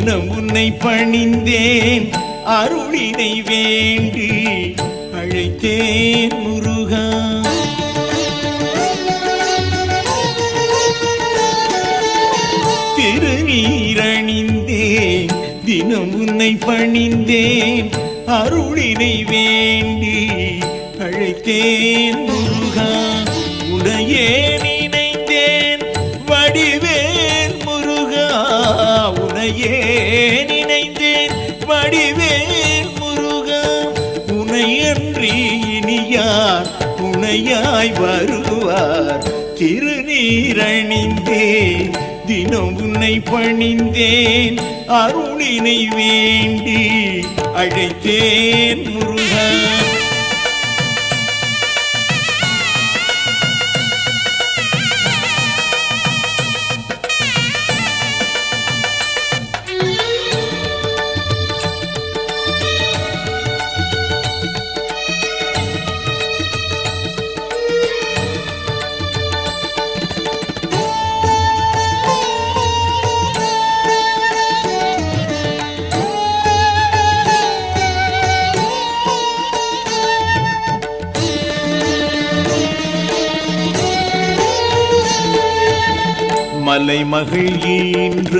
தினம் உன்னை பணிந்தேன் அருளினை வேண்டி அழைத்தேன் முருகா. திருநீரணிந்தேன் தினம் உன்னை பணிந்தேன் அருளினை வேண்டி அழைத்தேன் முருகா. உனையே நினைந்தேன் வடிவேல் முருகா. உனையே நினைந்தேன் வடிவேல் முருகா. உனையன்றி இனியார் துணையாய் வருவார். திருநீரணிந்தேன் தினம் உன்னை பணிந்தேன் அருளினை வேண்டி அழைத்தேன் முருகா. மலைமகள் ஈன்ற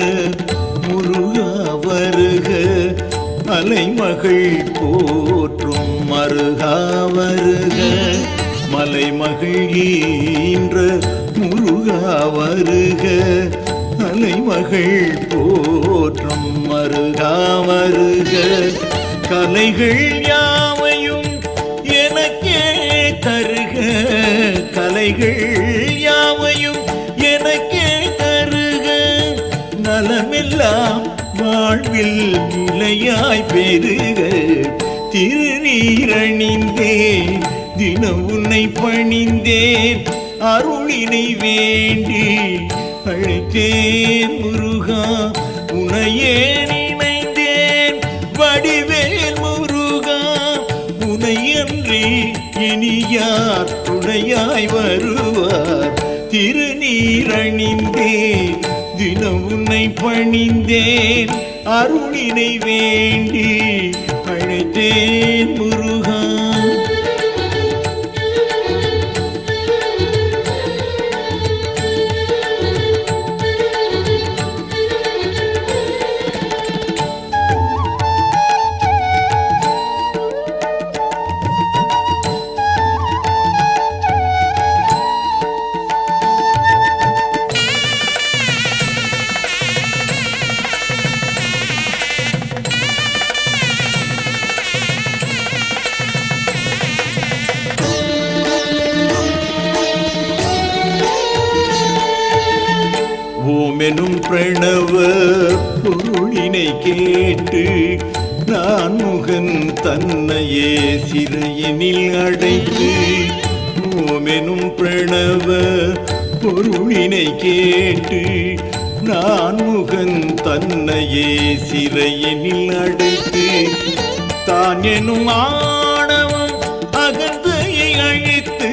முருகா வருக. மலைமகள் போற்றும் மருகா வருக. மலைமகள் ஈன்ற முருகா வருக. மலைமகள் போற்றும் மருகா வருக. கலைகள் யாவையும் எனக்கே தருக. கலைகள் யாவையும் எனக்கே தருக. நலமெல்லாம் வாழ்வில் நிலையாய் பெருக. திருநீரணிந்தேன் தினம் உன்னை பணிந்தேன் அருளினை வேண்டி அழைத்தேன் முருகா. உனையே நினைந்தேன் வடிவேல் முருகா. உனையன்றி இனியார் துணையாய் வருவார். திருநீரணிந்தேன் தினம் உன்னை பணிந்தேன் அருளினை வேண்டி அழைத்தேன் முருகா. ஓமெனும் பிரணவ பொருளினை கேட்டு நான் முகன் தன்னையே சிறையினில் அடைத்து. ஓமெனும் பிரணவ பொருளினை கேட்டு நான் முகன் தன்னையே சிறையினில் அடைத்து. தான் எனும் ஆணவம் அகந்தையை அழித்து.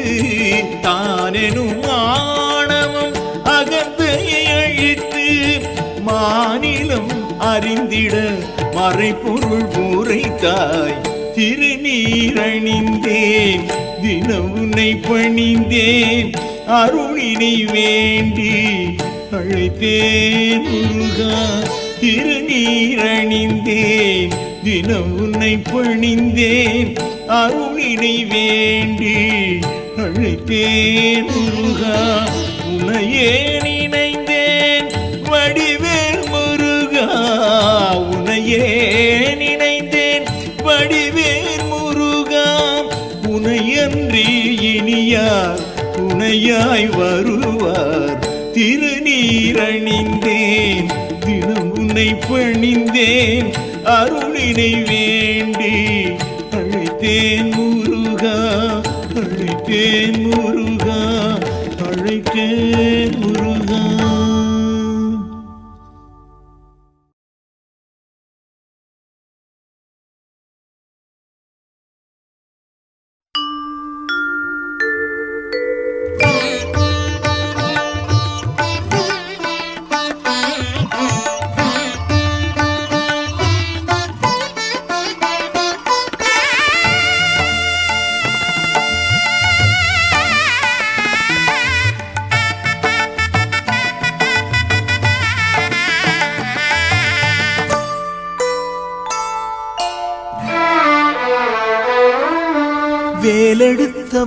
தான் எனும் ஆணவம் அகந்தையை அழித்து. மாநிலம் அறிந்திட மறைபொருள் உரைத்தாய். திருநீரணிந்தேன் தினம் உன்னை பணிந்தேன் அருளினை வேண்டி அழைத்தேன் முருகா. திருநீரணிந்தேன் தினம் உன்னை பணிந்தேன் அருளினை வேண்டி அழைத்தேன் முருகா. உனையே நினைந்தேன் வடிவேல் முருகா. உனையே நினைந்தேன் வடிவேல் முருகா. உனையன்றி இனியார் துணையாய் வருவார். திருநீரணிந்தேன் தினம் உன்னை பணிந்தேன் அருளினை வேண்டி அழைத்தேன் முருகா. அழைத்தேன் முருகா. அழைத்தேன் முருகா.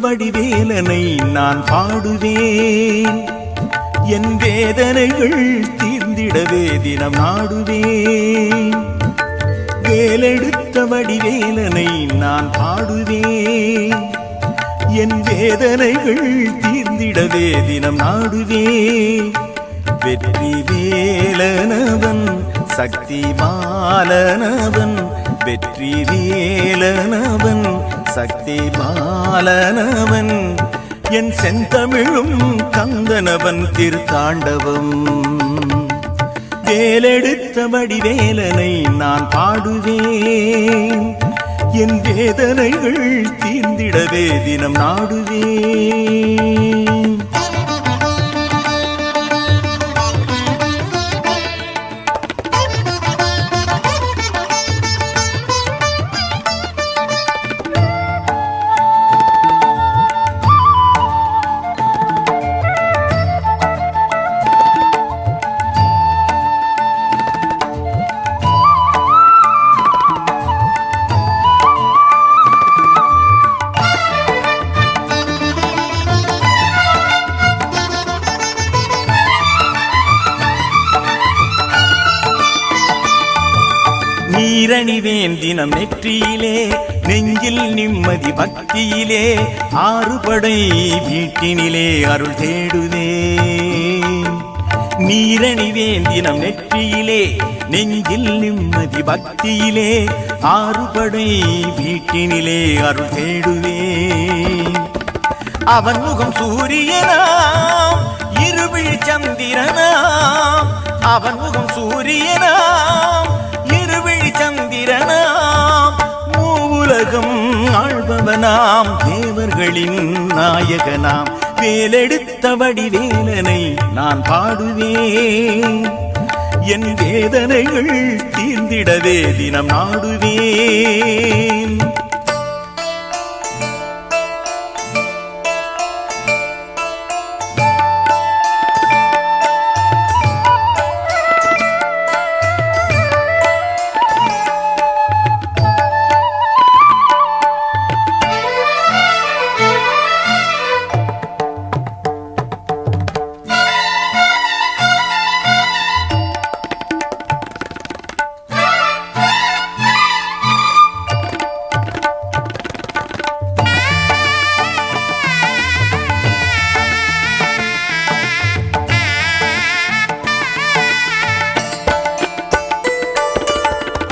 வடிவேலனை நான் பாடுவேன். என் வேதனைகள் தீர்ந்திடவே தினம் நாடுவேன். வேலெடுத்த வடிவேலனை நான் பாடுவேன். என் வேதனைகள் தீர்ந்திடவே தினம் நாடுவேன். வெற்றி வேலனவன் சக்தி பாலனவன், வெற்றி வேலனவன் சக்தி பாலனவன், என் செந்தமிழும் கந்தனவன் திருத்தாண்டவம். வேலெடுத்த வடிவேலனை நான் பாடுவேன். என் வேதனைகள் தீர்ந்திடவே தினம் நாடுவேன். நீரணிவேன் தினம் நெற்றியிலே, நெஞ்சில் நிம்மதி பக்தியிலே, ஆறுபடை வீட்டினிலே அருள் தேடுவேன். நீரணிவேன் தினம் நெற்றியிலே, நெஞ்சில் நிம்மதி பக்தியிலே, ஆறுபடை வீட்டினிலே அருள் தேடுவேன். அவன் முகம் சூரியனாம், இருவிழி சந்திரனாம். அவன் முகம் சூரியனாம், சந்திரனாம். மூவுலகம் ஆழ்பவனாம், தேவர்களின் நாயகனாம். வேலெடுத்த வடிவேலனை நான் பாடுவேன். என் வேதனைகள் தீர்ந்திடவே தினம் நாடுவேன்.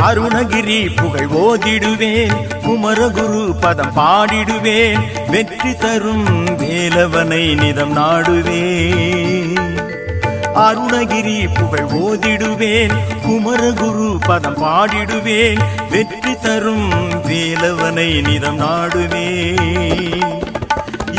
அருணகிரி புகழ் ஓதிடுவேன், குமரகுரு பதம் பாடிடுவேன். வெற்றி தரும் வேலவனை நிதம் நாடுவேன். அருணகிரி புகழ் ஓதிடுவேன், குமரகுரு பதம் பாடிடுவேன். வெற்றி தரும் வேலவனை நிதம் நாடுவேன்.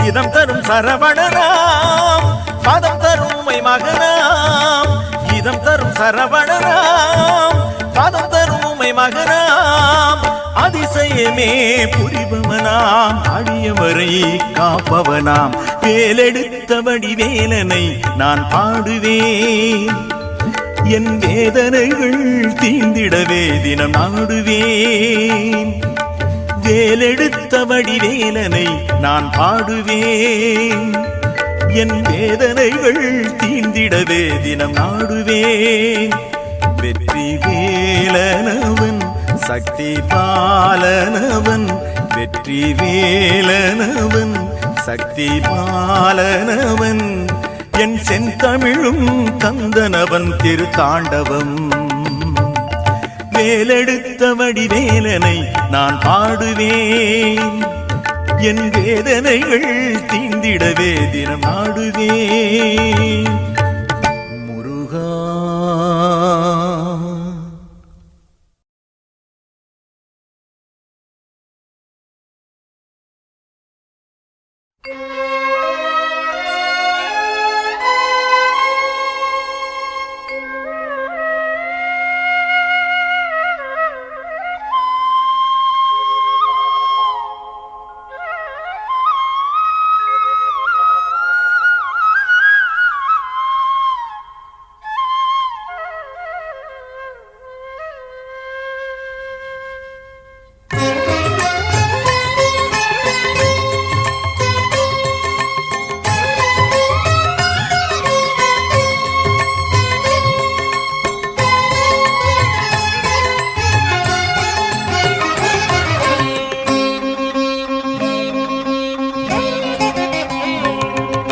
இதம் தரும் சரவணனாம், பதம் தரும் உமை மகனாம். இதம் தரும் சரவணனாம், பதம் தரும் உமை மகனாம். அதிசயமே புரிபவனாம், அடியவரை காப்பவனாம். வேலெடுத்த வடிவேலனை நான் பாடுவேன். என் வேதனைகள் தீர்ந்திடவே தினம் நாடுவேன். வேலெடுத்த வடிவேலனை நான் பாடுவேன். என் வேதனைகள் தீர்ந்திடவே தினம் நாடுவேன். வெற்றி வேலனவன் சக்தி பாலனவன், வெற்றி வேலனவன் சக்தி பாலனவன், என் செந்தமிழும் கந்தனவன் திருத்தாண்டவம். வேலெடுத்த வடிவேலனை நான் பாடுவேன். என் வேதனைகள் தீர்ந்திடவே தினம் நாடுவேன். முருகா.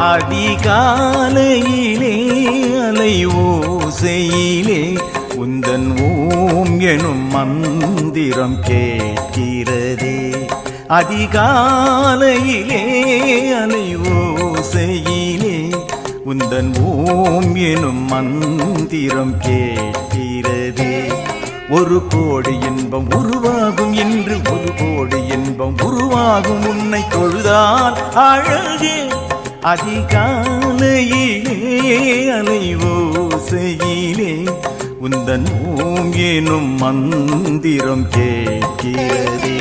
அதிகாலையிலே அலை ஓசையிலே உந்தன் ஓம் எனும் மந்திரம் கேட்கிறதே. அதிகாலையிலே அலை ஓசையிலே உந்தன் ஓம் எனும் மந்திரம் கேட்கிறதே. ஒரு கோடி இன்பம் உருவாகும் என்று ஒரு கோடி இன்பம் உருவாகும் உன்னை தொழுதால் அழகே. அதிகாலையிலே அலை ஓசையிலே உந்தன் ஓம் எனும் மந்திரம் கேட்கிறதே.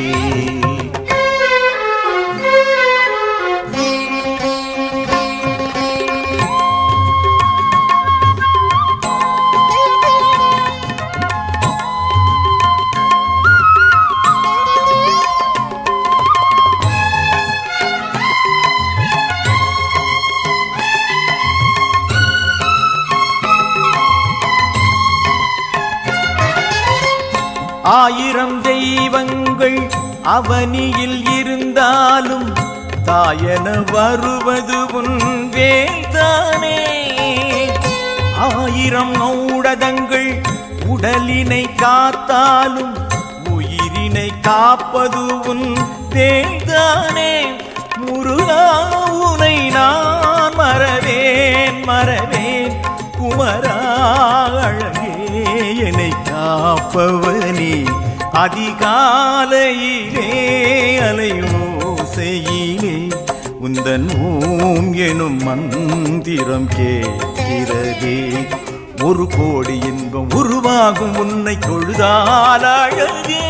ஆயிரம் தெய்வங்கள் அவனியில் இருந்தாலும் தாயன வருவது உன் வேல்தானே. ஆயிரம் நௌடதங்கள் உடலினை காத்தாலும் உயிரினை காப்பது உன் வேல்தானே. முருகா உனை நான் மறவேன் மறவேன் குமரா அழகே என்னை காப்பவனே. அதிகாலையிலே அலை ஓசையிலே உந்தன் ஓம் எனும் மந்திரம் கேட்கிறதே. ஒரு கோடி இன்பம் உருவாகும் உன்னை தொழுதால் அழகே.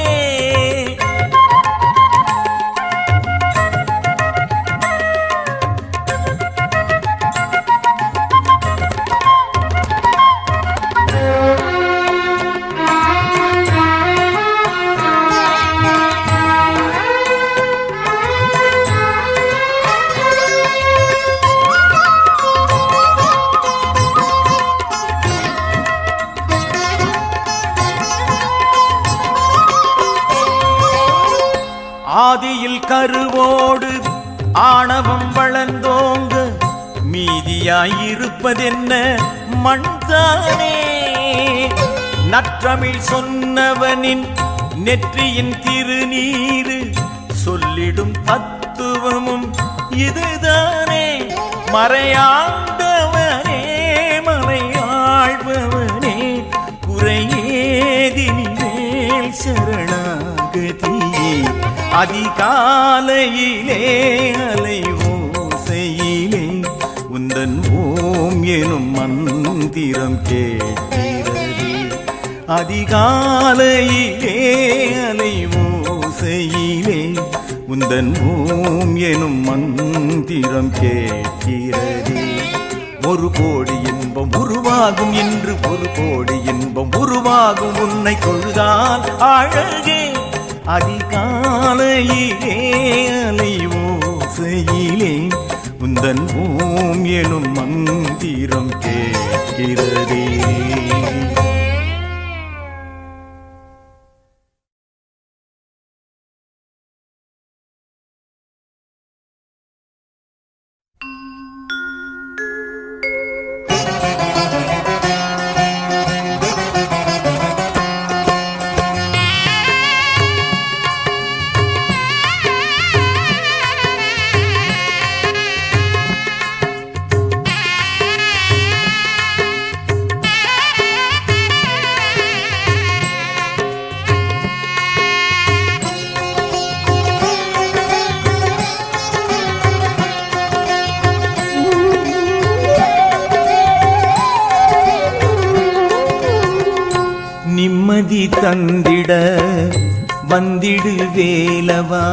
ஆதியில் கருவோடு ஆணவம் வளர்ந்தோங்க மீதியாயிருப்பதென்ன மண்தானே. நற்றமிழ் சொன்னவனின் நெற்றியின் திருநீரு சொல்லிடும் தத்துவமும் இதுதானே. மறையாண்டவனே மறையாழ்பவனே குறையேதினி மேல் சரணாகதியே. அதிகாலையிலே அலை ஓசையிலே உந்தன் ஓம் எனும் மந்திரம் கேட்கிறதே. அதிகாலையிலே அலை ஓசையிலே உந்தன் ஓம் எனும் மந்திரம் கேட்கிறதே. ஒரு கோடி இன்பம் உருவாகும் என்று ஒரு கோடி இன்பம் உருவாகும் உன்னை தொழுதால் அழகே. அதிகாலையிலே அலை ஓசையிலே உந்தன் ஓம் எனும் மந்திரம் கேட்கிறதே. நிம்மதி தந்திட வந்திடு வேலவா.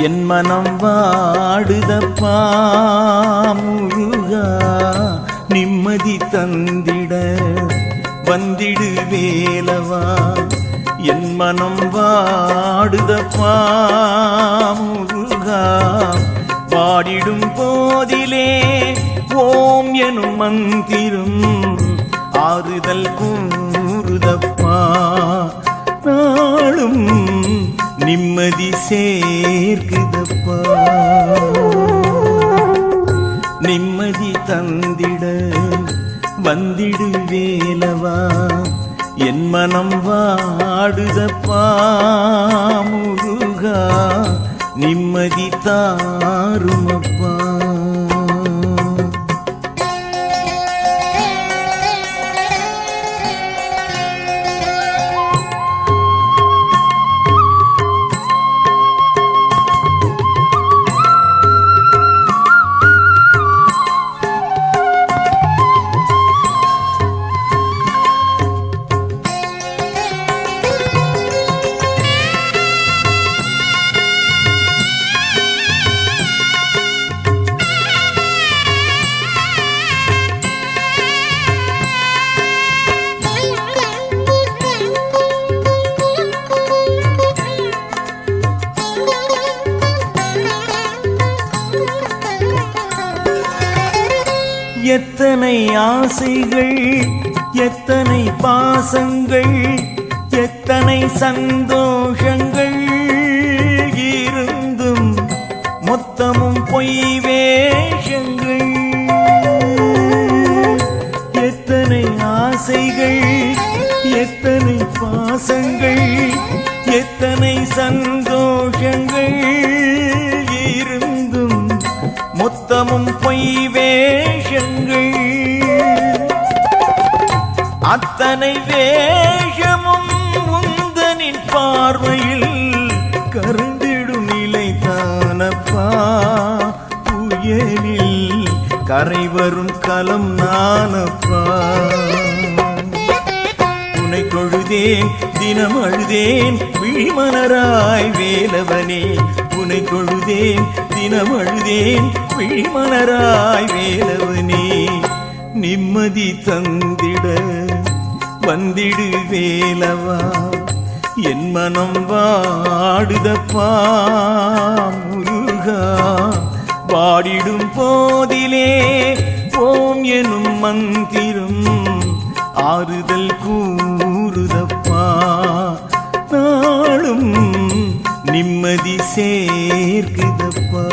என் மனம் வாடுதப்பா முருகா. நிம்மதி தந்திட வந்திடு வேலவா. என் மனம் வாடுதப்பா முருகா. வாடிடும் போதிலே ஓம் எனும் மந்திரம் ஆறுதல் கூறுதப்பா. நாளும் நிம்மதி சேர்க்குதப்பா. நிம்மதி தந்திட வந்திடு வேலவா என் மனம் வாடுதப்பா முருகா நிம்மதி தாருமப்பா. எத்தனை ஆசைகள் எத்தனை பாசங்கள் எத்தனை சந்தோஷங்கள் இருந்தும் மொத்தமும் பொய் வேஷங்கள். எத்தனை ஆசைகள் எத்தனை பாசங்கள் எத்தனை சந்தோஷங்கள் இருந்தும் மொத்தமும் பொய் வேஷங்கள். அத்தனை வேஷமும் முந்தனின் பார்வையில் கருந்திடும் நிலை தானப்பா. புயலில் கரை வரும் களம் நானப்பா. உனை தொழுதேன் தினம் அழுதேன் விழிமலராய் வேலவனே. உனை தொழுதேன் தினம் அழுதேன் விழிமலராய் வேலவனே. நிம்மதி தந்திட வந்திடு வேலவா என் மனம் வாடுதப்பா முருகா. பாடிடும் போதிலே ஓம் எனும் மந்திரம் ஆறுதல் கூறுதப்பா. நாளும் நிம்மதி சேர்க்குதப்பா.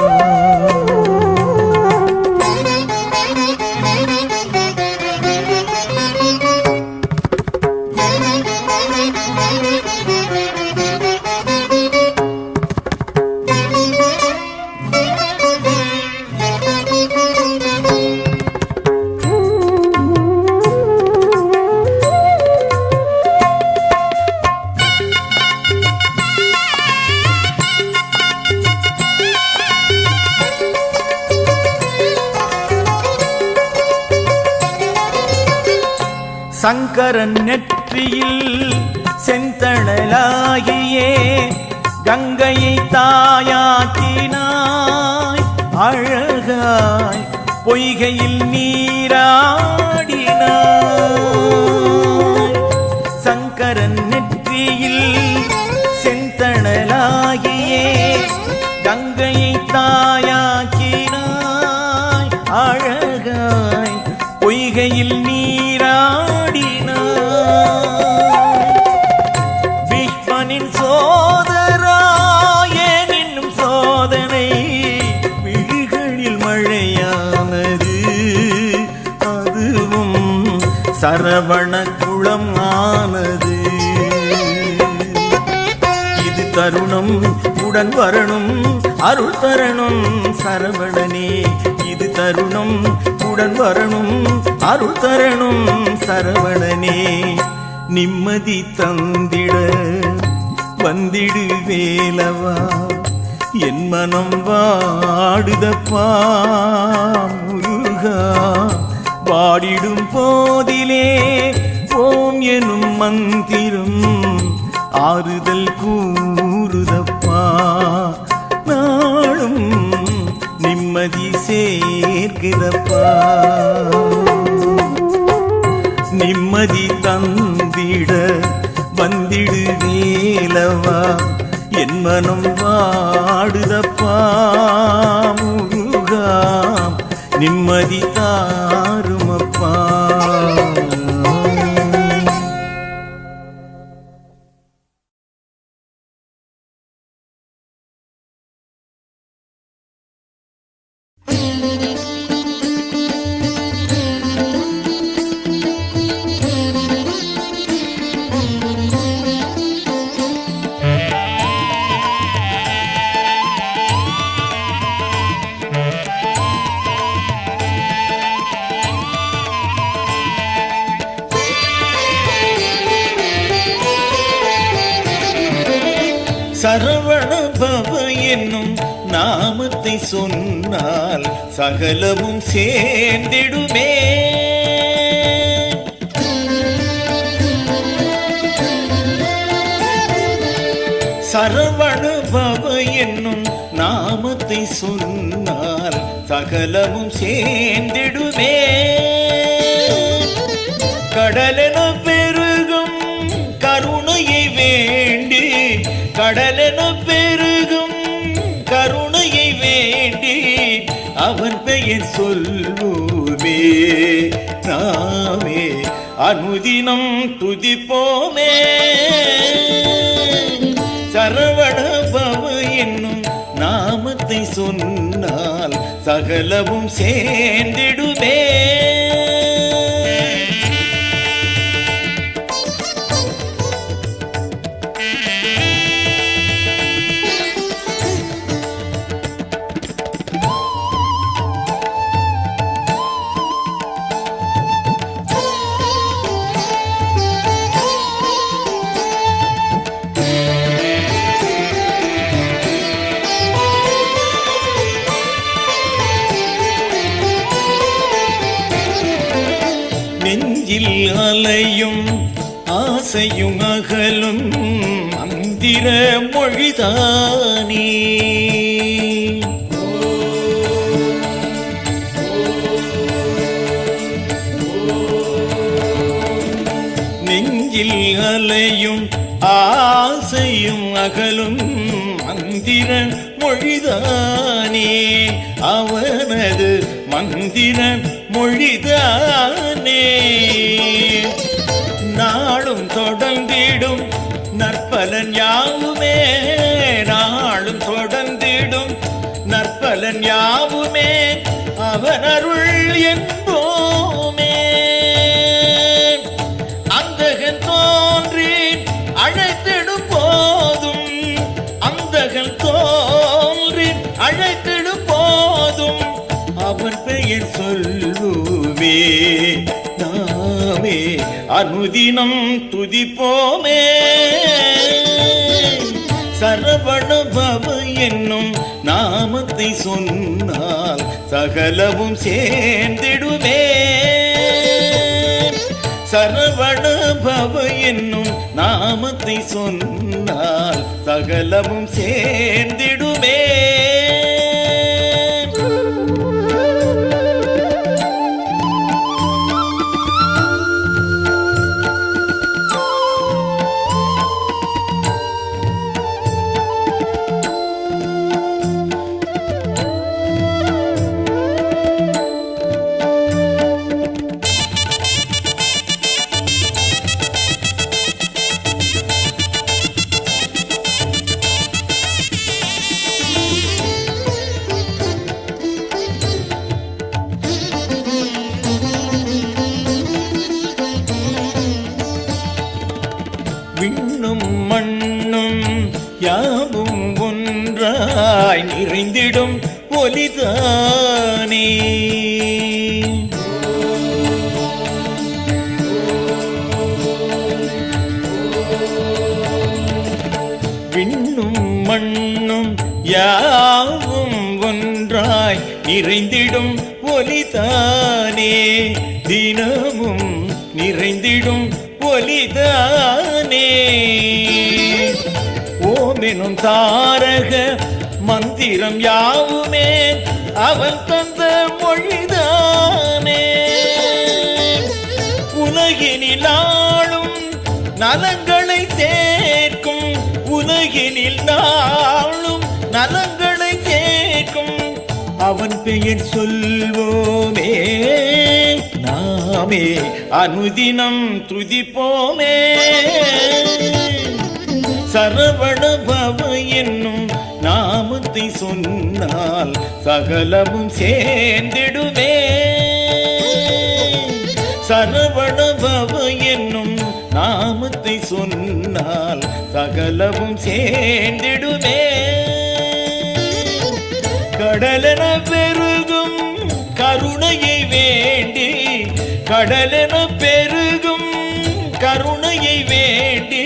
சங்கரன் நெற்றியில் செந்தழலாகியே கங்கையை தாயாக்கினாய். அழகாய் பொய்கையில் நீராடினாய். சங்கரன் நெற்றியில் செந்தழலாகியே கங்கையை தாயாக்கினாய். அழகாய் பொய்கையில் பீஷ்மனின் சோதராயன் என்னும் சோதனை விழிகளில் மழையானது. அதுவும் சரவண குளம் ஆனது. இது தருணம் உடன் வரணும் அருள் தரணும் சரவணனே. இது தருணம் உடன் வரணும் அருள் தரணும் சரவணனே. நிம்மதி தந்திட வந்திடு வேலவா என் மனம் வாடுதப்பா முருகா. பாடிடும் போதிலே ஓம் எனும் மந்திரம் ஆறுதல் கூறுதப்பா. நாளும் நிம்மதி சேர்க்குதப்பா. நிம்மதி தந்திட வந்திடு வேலவா என் மனம் வாடுதப்பா முருகா. நிம்மதி தாருமப்பா. சரவண பவ என்னும் நாமத்தை சொன்னால் சகலமும் சேர்ந்திடுமே. சரவண பவ என்னும் நாமத்தை சொன்னால் சகலமும் சேர்ந்திடுமே. கடலென பெருகும் கருணையை வேண்டி, கடலென பெருகும் கருணையை வேண்டி அவன் பெயர் சொல்லுவே. நாமே அனுதினம் துதிப்போமே. சரவண பவ என்னும் நாமத்தை சொன்னால் சகலமும் சேர்ந்திடுமே. நெஞ்சில் அலையும் ஆசையும் அகலும் மந்திர மொழிதானே. நெஞ்சில் அலையும் ஆசையும் அகலும் மந்திர மொழிதானே. அவனது மந்திர மொழிதானே. நாளும் தொடர்ந்திடும் நற்பலன் யாவுமே, நாளும் தொடர்ந்திடும் நற்பலன் யாவுமே அவன் அருள் என்போமே. அந்தகன் தோன்றி அழைத்திடும் போதும், அந்தகன் தோன்றி அழைத்திடும் போதும் அவன் பெயர் சொல்லுவே. நாமே அனுதினம் துதிப்போமே. சரவண பவ என்னும் நாமத்தை சொன்னால் சகலமும் சேர்ந்திடுமே. சரவண பவ என்னும் நாமத்தை சொன்னால் சகலமும் சேர்ந்திடுமே. விண்ணும் மண்ணும் யாவும் ஒன்றாய் நிறைந்திடும் ஒலிதானே. விண்ணும் மண்ணும் யாவும் ஒன்றாய் நிறைந்திடும் ஒலிதானே. தினமும் நிறைந்திடும் ஒலிதானே. ஓமெனும் தாரக மந்திரம் யாவுமே அவன் தந்த மொழிதானே. உலகினில் நாளும் நலங்களை சேர்க்கும், உலகினில் நாளும் நலங்களை சேர்க்கும் அவன் பெயர் சொல்வோமே. நாமே அனுதினம் துதிப்போமே. சரவண பவ என்னும் நாமத்தை சொன்னால் சகலமும் சேர்ந்திடுமே. சரவண பவ என்னும் நாமத்தை சொன்னால் சகலமும் சேர்ந்திடுமே. கடலென பெருகும் கருணையை வேண்டி, கடலென பெருகும் கருணையை வேண்டி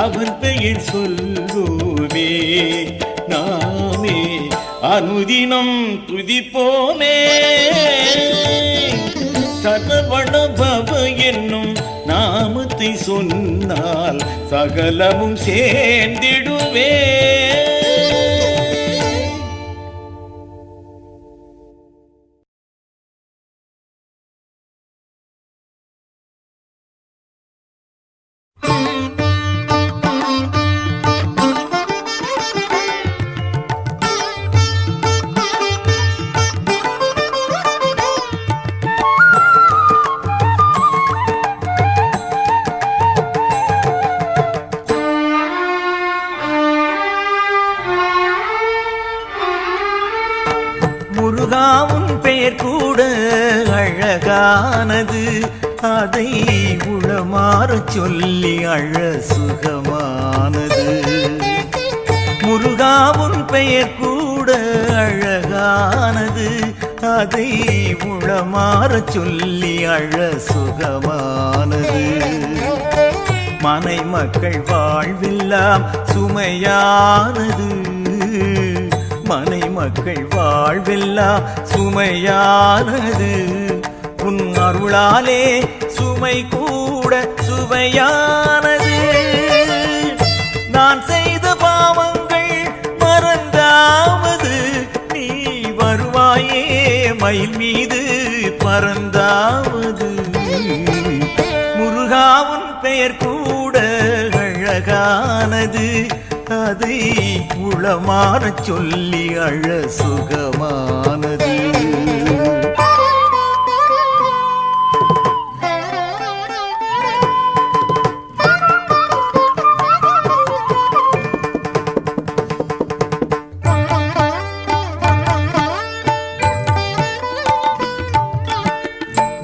அவன் பெயர் சொல்லுவே. நாமே அனுதினம் துதிப்போமே. சரவண பவ என்னும் நாமத்தை சொன்னால் சகலமும் சேர்ந்திடுவே. முருகாவும் பெயர் கூட அழகானது, அதை உளமாற சொல்லி அழ சுகமானது. முருகாவும் பெயர் கூட அழகானது, அதை உளமாற சொல்லி அழ சுகமானது. மனை மக்கள் வாழ்வெல்லாம் சுமையானது, மனை மக்கள் வாழ்வெல்லாம் சுமையானது. உன் அருளாலே சுமை கூட சுவையானது. நான் செய்த பாவங்கள் மறந்தாவது, நீ வருவாயே மயில் மீது பறந்தாவது. முருகாவும் பெயர் கூட அழகானது, அதை உளமாற சொல்லி அழ சுகமானது.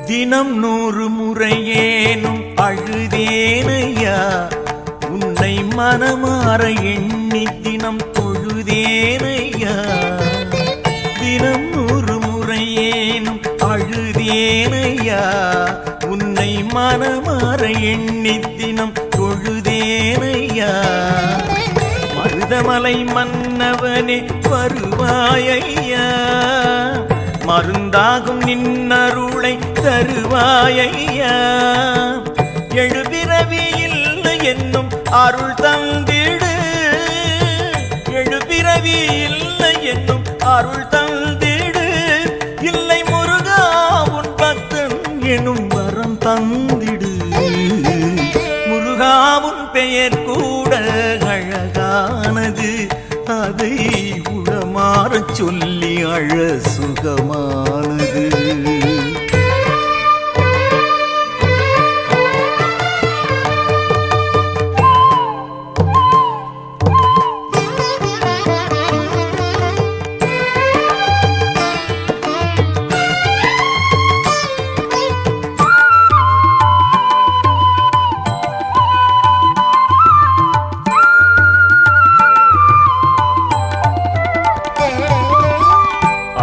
தினம் 100 முறையேனும் அழுதேனையா, உன்னை மனமாற எண்ணி தினம் தொழுதேனையா. தினம் 100 முறையேனும் அழுதேனையா, உன்னை மனமாற எண்ணி தினம் தொழுதேனையா. மருதமலை மன்னவனே வருவாயையா, மருந்தாகும் நின்னருளை தருவாயையா. எழுபிறவி இல்லை என்னும் அருள் தந்திடு, எழுபிறவி இல்லை என்னும் அருள் தந்திடு. இல்லை முருகா உன் பக்தன் எனும் வரம் தந்திடு. முருகாவும் பெயர் கூட அழகானது, அதை உளமாற சொல்லி அழ சுகமானது.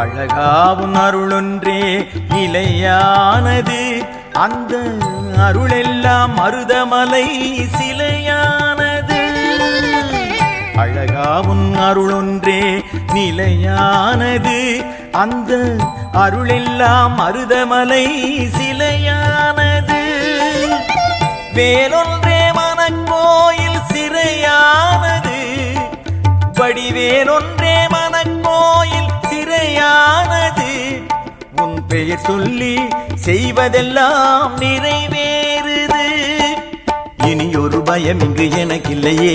அழகாவும் அருளொன்றே நிலையானது, அந்த அருளெல்லாம் மருதமலை சிலையானது. அழகாவும் அருளொன்றே நிலையானது, அந்த அருளெல்லாம் மருதமலை சிலையானது. வேலொன்றே மனக்கோயில் சிறையானது, வடிவேலொன்றே மனக்கோயில் சிறையானது. உன் பெயர் சொல்லி செய்வதெல்லாம் நிறைவேறுது. இனி ஒரு பயம் இங்கு எனக்கில்லையே,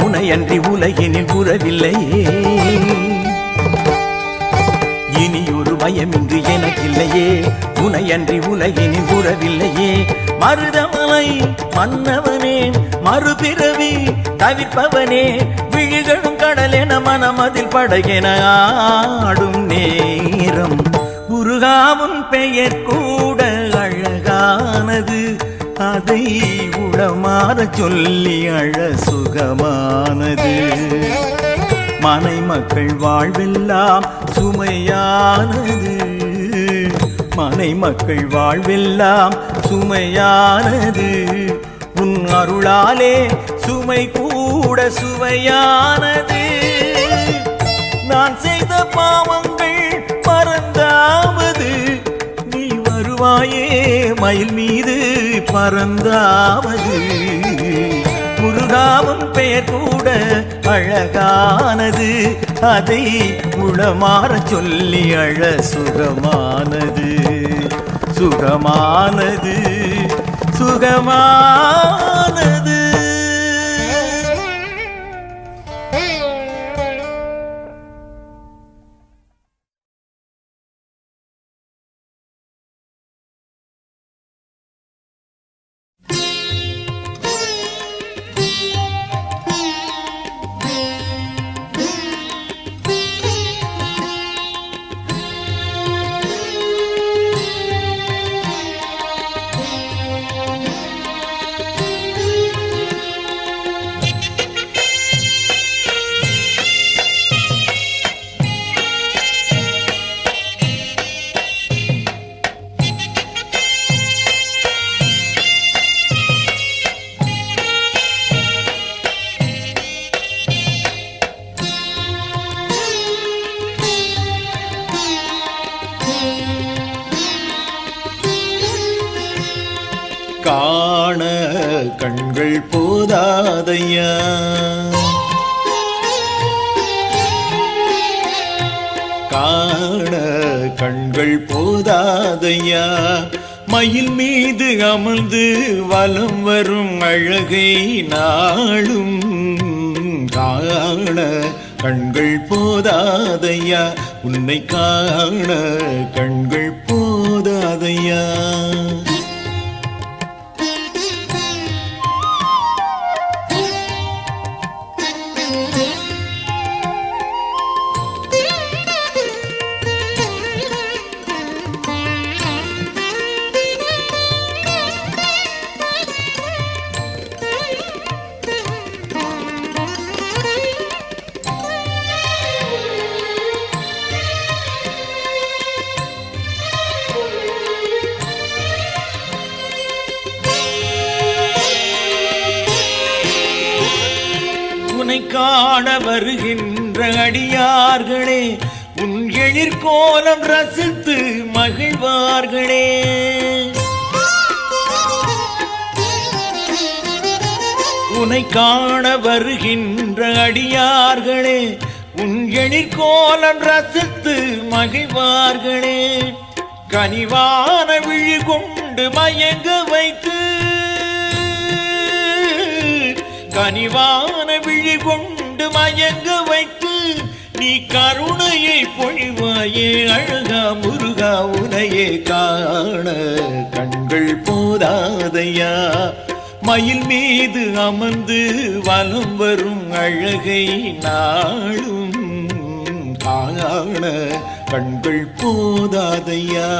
உனையன்றி உலகினில் உறவில்லையே. இனி ஒரு பயம் இங்கு எனக்கில்லையே, உனையன்றி உலகினில் உறவில்லையே. மருதமலை மன்னவனே, மறுபிறவி தவிர்ப்பவனே, விழிகளும் கடலென மனமதில் படகென ஆடும் நேரம். முருகாவும் பெயர் கூட அழகானது, அதை உளமாற சொல்லி அழ சுகமானது. மனை மக்கள் வாழ்வெல்லாம் சுமையானது, மனை மக்கள் வாழ்வெல்லாம் சுமையானது. உன் அருளாலே சுமை கூட சுவையானது. நான் செய்த பாவங்கள் பறந்தாவது நீ வருவாயே மயில் மீது பறந்தாவது. முருகாவும் பெயர் கூட அழகானது, அதை உளமாற சொல்லி அழ சுகமானது சுகமானது சுகமானது. காண கண்கள் போதாதையா, காண கண்கள் போதாதையா, மயில் மீது அமர்ந்து வலம் வரும் அழகை நாளும் காண கண்கள் போதாதையா, உன்னை காண கண்கள் போதாதையா. உன்னை காண வருகின்ற அடியார்களே உன் எழிற்கோலம் ரசித்து மகிழ்வார்களே. உன்னை காண வருகின்ற அடியார்களே உன் எழிற்கோலம் ரசித்து மகிழ்வார்களே. கனிவான விழி கொண்டு மயங்க வைத்து, கனிவான விழி கொண்டு மயங்க வைத்து நீ கருணையை பொழிவாயே அழகா முருகா. உனையே காண கண்கள் போதாதையா, மயில் மீது அமர்ந்து வலம் வரும் அழகை நாளும் காண கண்கள் போதாதையா.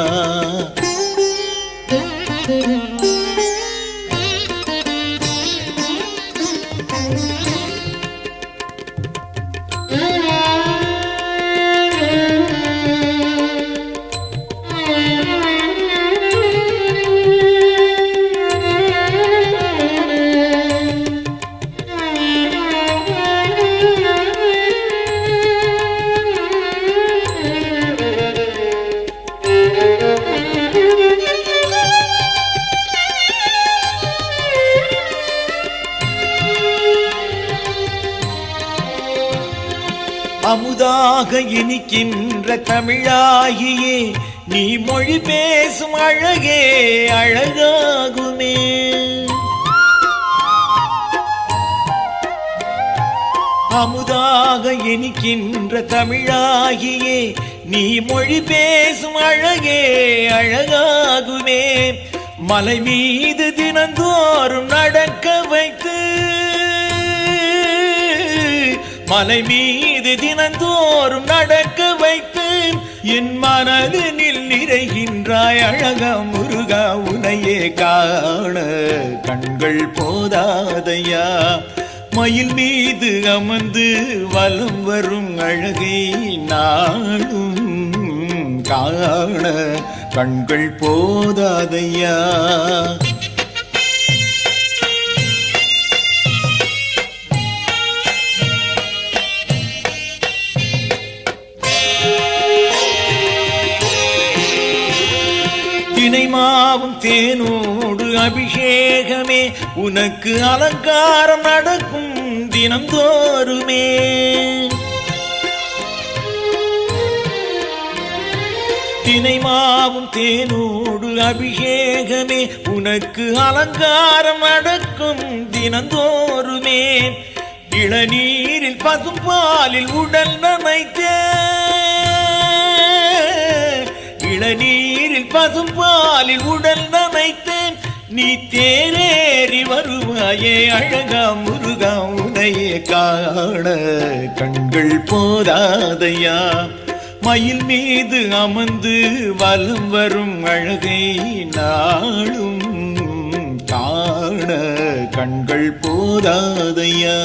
அமுதாக இனிக்கின்ற தமிழாகியே நீ மொழி பேசும் அழகே அழகாகுமே. அமுதாக இனிக்கின்ற தமிழாகியே நீ மொழி பேசும் அழகே அழகாகுமே. மலை மீது தினந்தோறும் நடக்க வைத்து, மலை மீது தினந்தோறும் நடக்க வைத்து என் மனதினில் நிறைகின்றாய் அழகா முருகா. உனையே காண கண்கள் போதாதையா, மயில் மீது அமர்ந்து வலம் வரும் அழகை நாளும் காண கண்கள் போதாதையா. தினை மாவும் தேனோடு அபிஷேகமே உனக்கு அலங்காரம் நடக்கும் தினந்தோறுமே. தினை மாவும் தேனோடு அபிஷேகமே உனக்கு அலங்காரம் நடக்கும் தினந்தோறுமே. இளநீரில் பசும்பாலில் உடல் நனைத்தே, இளநீரில் பசும்பாலில் உடல் நனைத்தேன். நீ தேரேறி வருவாயே அழகா முருகா, உனையே காண கண்கள் போதாதையா. மயில் மீது அமர்ந்து வலம் வரும் அழகை நாளும் காண கண்கள் போதாதையா.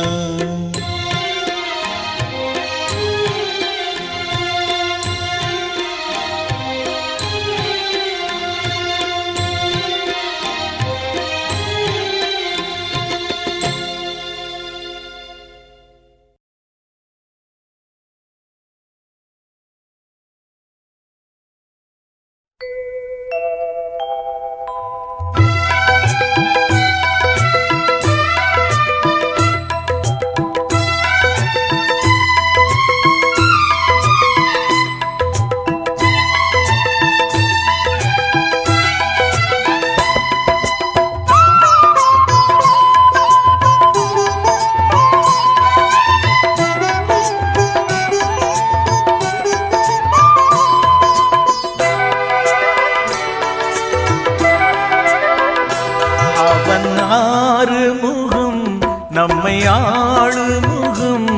நம்மை ஆளுமுகம்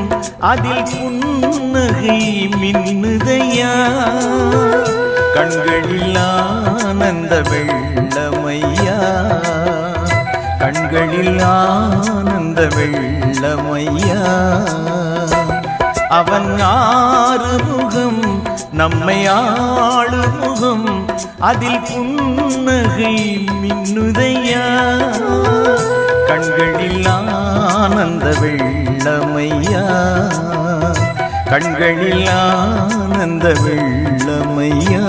அதில் புன்னகை மின்னுதையா. கண்களில் ஆனந்த வெள்ளமையா, கண்களில் ஆனந்த வெள்ளமையா. அவன் ஆறுமுகம் நம்மை ஆளுமுகம் அதில் புன்னகை மின்னுதையா. கண்களில் ஆனந்த வெள்ளமையா, கண்களில் ஆனந்த வெள்ளமையா.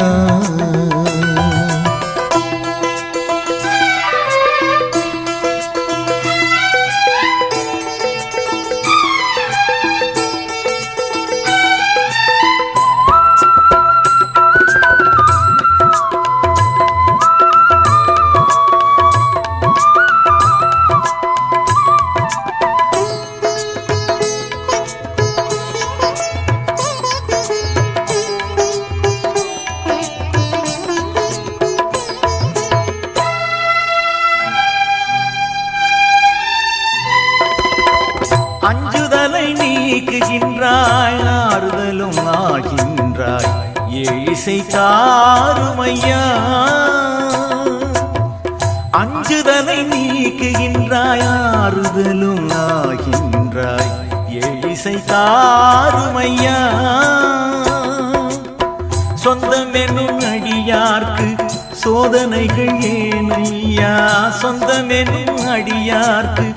அஞ்சுதலை நீக்குகின்றாய், ஆறுதலும் ஆகின்றாய், ஏழிசை தாருமையா. அஞ்சுதலை நீக்குகின்றாய், ஆறுதலும் ஆகின்றாய், ஏழிசை தாருமையா. சொந்தம் என்னும் அடியார்க்கு சோதனைகள் ஏனையா, சொந்தம் என்னும் அடியார்க்கு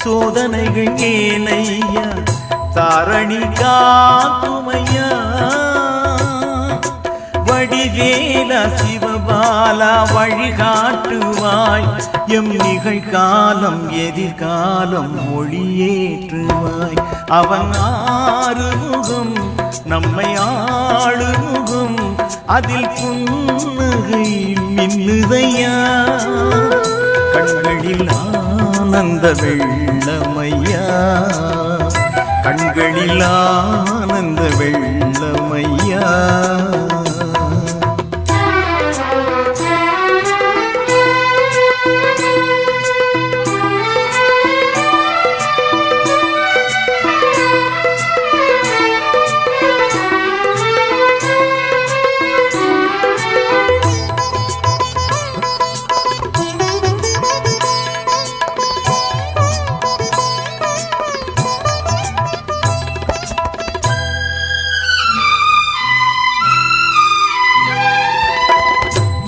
சோதனைகள் ஏனையா. தாரணி காக்குமையா, வடிவேலா சிவபாலா வழிகாட்டுவாய். எம் நிகழ்காலம் எதிர்காலம் மொழியேற்றுவாய். அவன் ஆறுமுகம் நம்மை ஆளுமுகம் அதில் புன்னகை மின்னுதையா. கண்களில் ஆனந்த வெள்ளமையா, கண்களில் ஆனந்த வெள்ளமையா.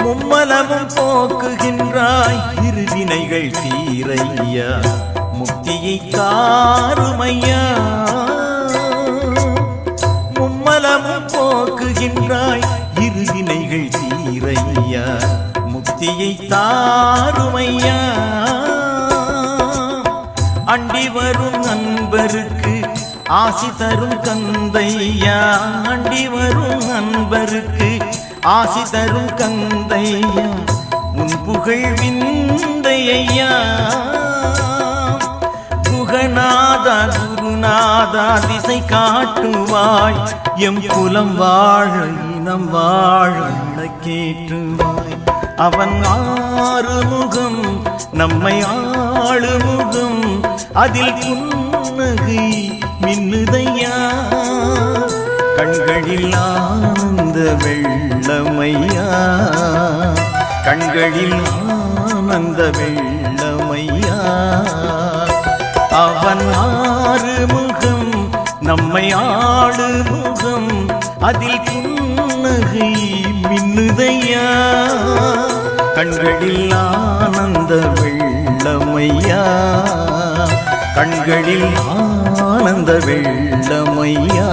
மும்மலமும் போக்குகின்றாய், இருவினைகள் தீரையா, முக்தியை காருமையா. மும்மலமும் போக்குகின்றாய், இருவினைகள் தீரையா, முக்தி முக்தியை தாருமையா. அண்டி வரும் நண்பருக்கு ஆசி தரும் கந்தையா, அண்டி வரும் நண்பருக்கு ஆசி தரும் கந்தையா, உன் புகழ் விந்தையா. குகநாதா குருநாதா திசை காட்டுவாய், எம் குலம் வாழ இனம் வாழ கேட்டுவாய். அவன் ஆறுமுகம் நம்மை ஆளுமுகம், அதில் புன்னகை மின்னுதையா. கண்களில் ஆனந்த வெள்ளமையா, கண்களில் ஆனந்த வெள்ளமையா. அவன் ஆறுமுகம் நம்மை ஆளுமுகம், அதில் புன்னகை மின்னுதையா. கண்களில் ஆனந்த வெள்ளமையா, கண்களில் ஆனந்த வெள்ளமையா.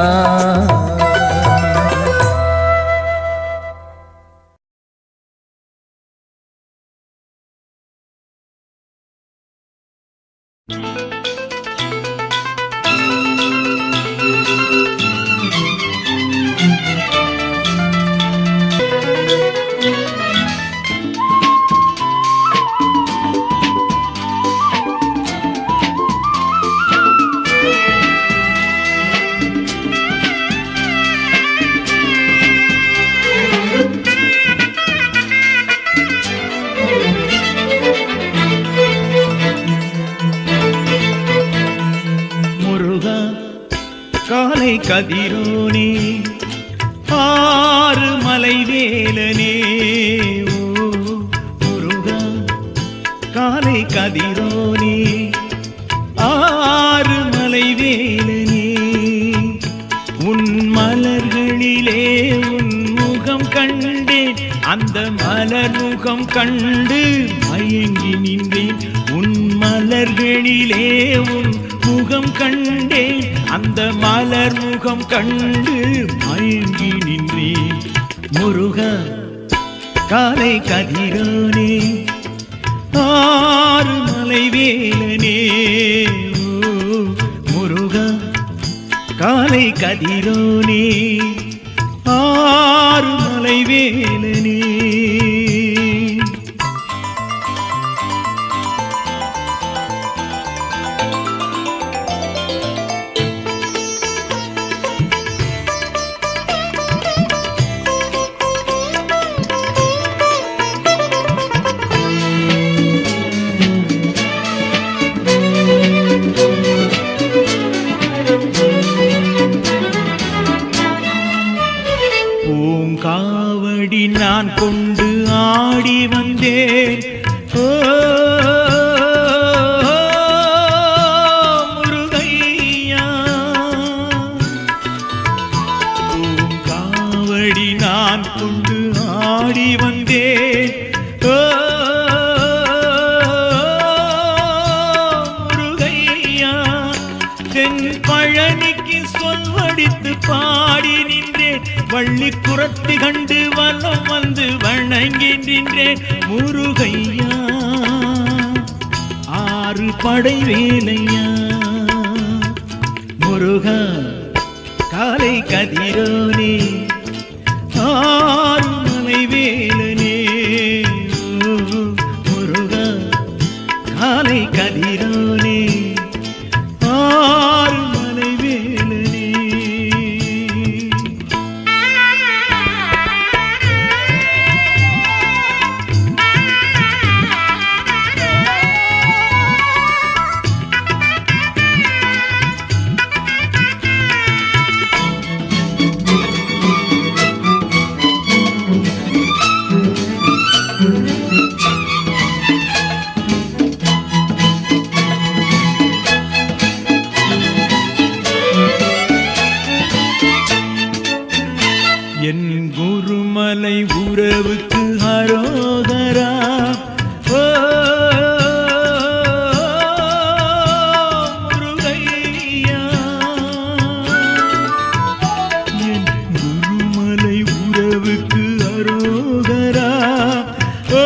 காலை கதிரோனே ஆறு மலை வேலனே, ஓ முருகா காலை கதிரோனே ஆறு மலை வேலனே. உன் மலர்களிலே உன் முகம் கண்டேன், அந்த மலர் முகம் கண்டு மயங்கி நின்றேன். உன் மலர்களிலே உன் முகம் கண்டேன், அந்த மலர் முகம் கண்டு மயங்கி நின்றேன். முருகா காலை கதிரோனே ஆறு மலை வேலனே, ஓ முருகா காலை கதிரோனே ஆறு மலை வேலனே. பூங்காவடி நான் கொண்டு ஆடி வந்தேன், ஓ முருகையா. பூங்காவடி நான் கொண்டு ஆடி வந்தேன், ஓ முருகையா. தென் பழனிக்கு சொல்வடித்து பாடி நின்றேன், வள்ளி குரத்தி கண்டு வலம் வந்து வணங்கி நின்றேன். முருகையா ஆறு படை வேலையா. முருகா காலை கதிரோனே ஆறு மலை வேலனே, ஓ முருகா காலை கதிரோனே ஆறு மலை வேலனே. என் குருமலை உறவுக்கு அரோகரா, ஓ முருகையா. என் குருமலை உறவுக்கு அரோகரா, ஓ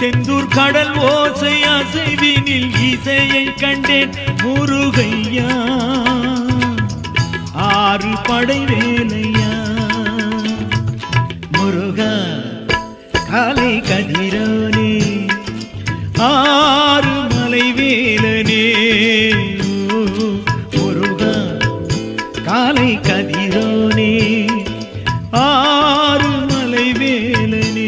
செந்தூர் கடல் ஓசை அசைவினில் இசையை கண்டேன் முருகையா ஆறு படை வேலையா முருகா காலை கதிரோனே ஆறு மலை வேலனே முருகா காலை கதிரோனே ஆறு மலை வேலனே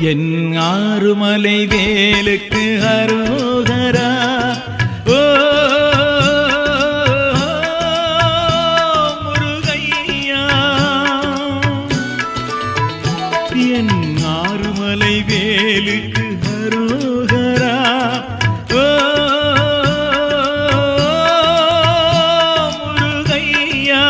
என் ஆறுமலை வேலுக்கு அரோகரா ஓ முருகையா என் ஆறுமலை வேலுக்கு அரோகரா ஓ முருகையா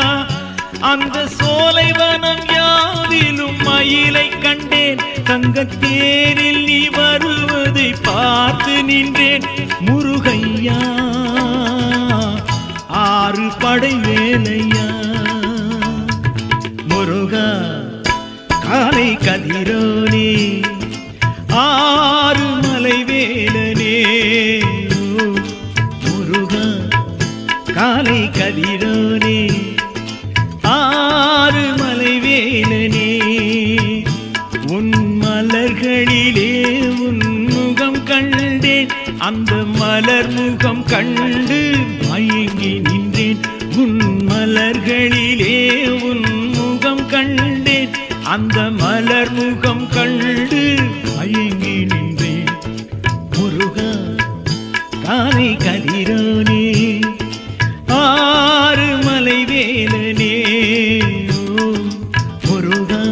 அந்த சோலைவனம் யாவிலும் மயிலை கண்டேன் தங்கத்தேரில் நீ வருவதை பார்த்து நின்றேன் முருகையா ஆறு படை வேலையா முருகா காலை கதிரோனே ஆறு மலை வேலனே முருகா காலை கதிரோனே ஆறு மலை வேலனே உன் மலர்களிலே உன் முகம் கண்டேன் அந்த மலர் முகம் கண்டு மயங்கி நின்றேன் உன் மலர்களிலே உன் முகம் கண்டேன் அந்த மலர் முகம் கண்டு மயங்கி நின்றேன் முருகா காலை கதிரோனே ஆறு மலை வேலனே முருகா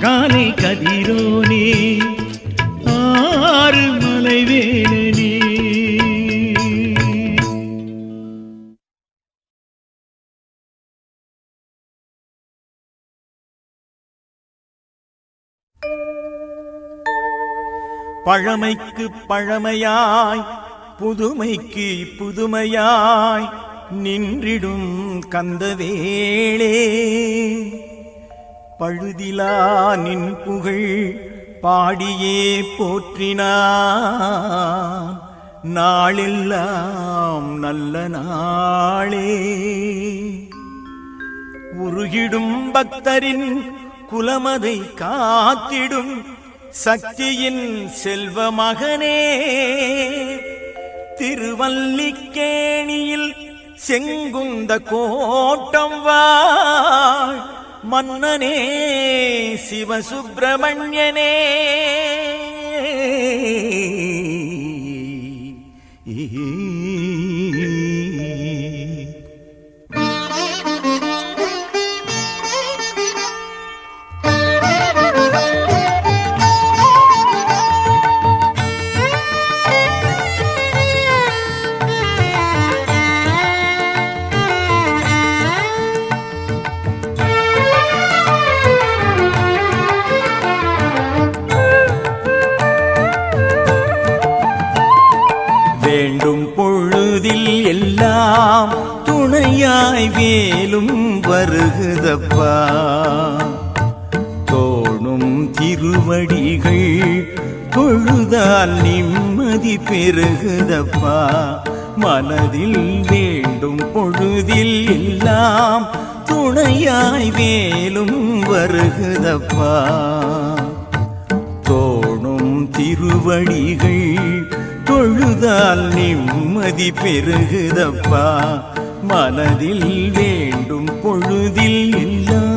காலை கதிரோனே ஆறு மலை வேலனே பழமைக்கு பழமையாய் புதுமைக்கு புதுமையாய் நின்றிடும் கந்தவேளே பழுதிலா நின் புகழ் பாடியே போற்றினான் நாளெல்லாம் நல்ல நாளே உருகிடும் பக்தரின் குலமதை காத்திடும் சக்தியின் செல்வ மகனே திருவல்லிக்கேணியில் செங்குந்த கோட்டம் வாழ் மன்னனே சிவசுப்பிரமணியனே வேண்டும் பொழுதில் எல்லாம் துணையாய் வேலும் வருகுதப்பா தோணும் திருவடிகள் தொழுதால் நிம்மதி பெருகுதப்பா மனதில் வேண்டும் பொழுதில் எல்லாம் துணையாய் வேலும் வருகுதப்பா தோணும் திருவடிகள் தொழுதால் நிம்மதி பெருகுதப்பா மனதில் வேண்டும் பொழுதில் எல்லாம்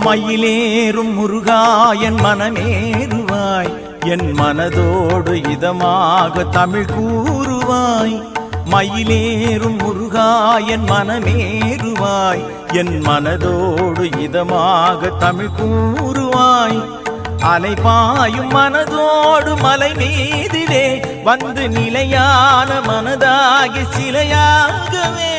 மயிலேறும் முருகா என் மனமேறுவாய், என் மனதோடு இதமாக தமிழ் கூறுவாய். மயிலேறும் முருகா என் மனமேறுவாய், என் மனதோடு இதமாக தமிழ் கூறுவாய். அலைபாயும் மனதோடு மலை மீதிலே வந்து நிலையான மனதாகி சிலையாகவே.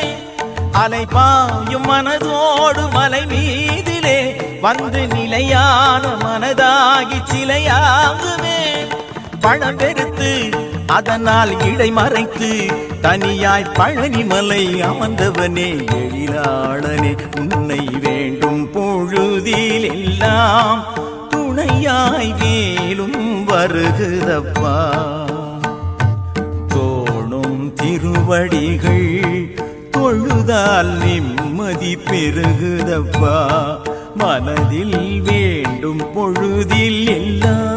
அலைபாயும் மனதோடு மலை மீதிலே வந்து நிலையான மனதாகி சிலையாகவே. பழம் பெருத்து அதனால் இடை மறைத்து தனியாய் பழனிமலை அமர்ந்தவனே எழிலாளனே, உன்னை வேண்டும் பொழுதில் எல்லாம் துணையாய் வேலும் வருகுதப்பா. தோணும் திருவடிகள் தொழுதால் நிம்மதி பெருகுதப்பா, மனதில் வேண்டும் பொழுதில் எல்லாம்.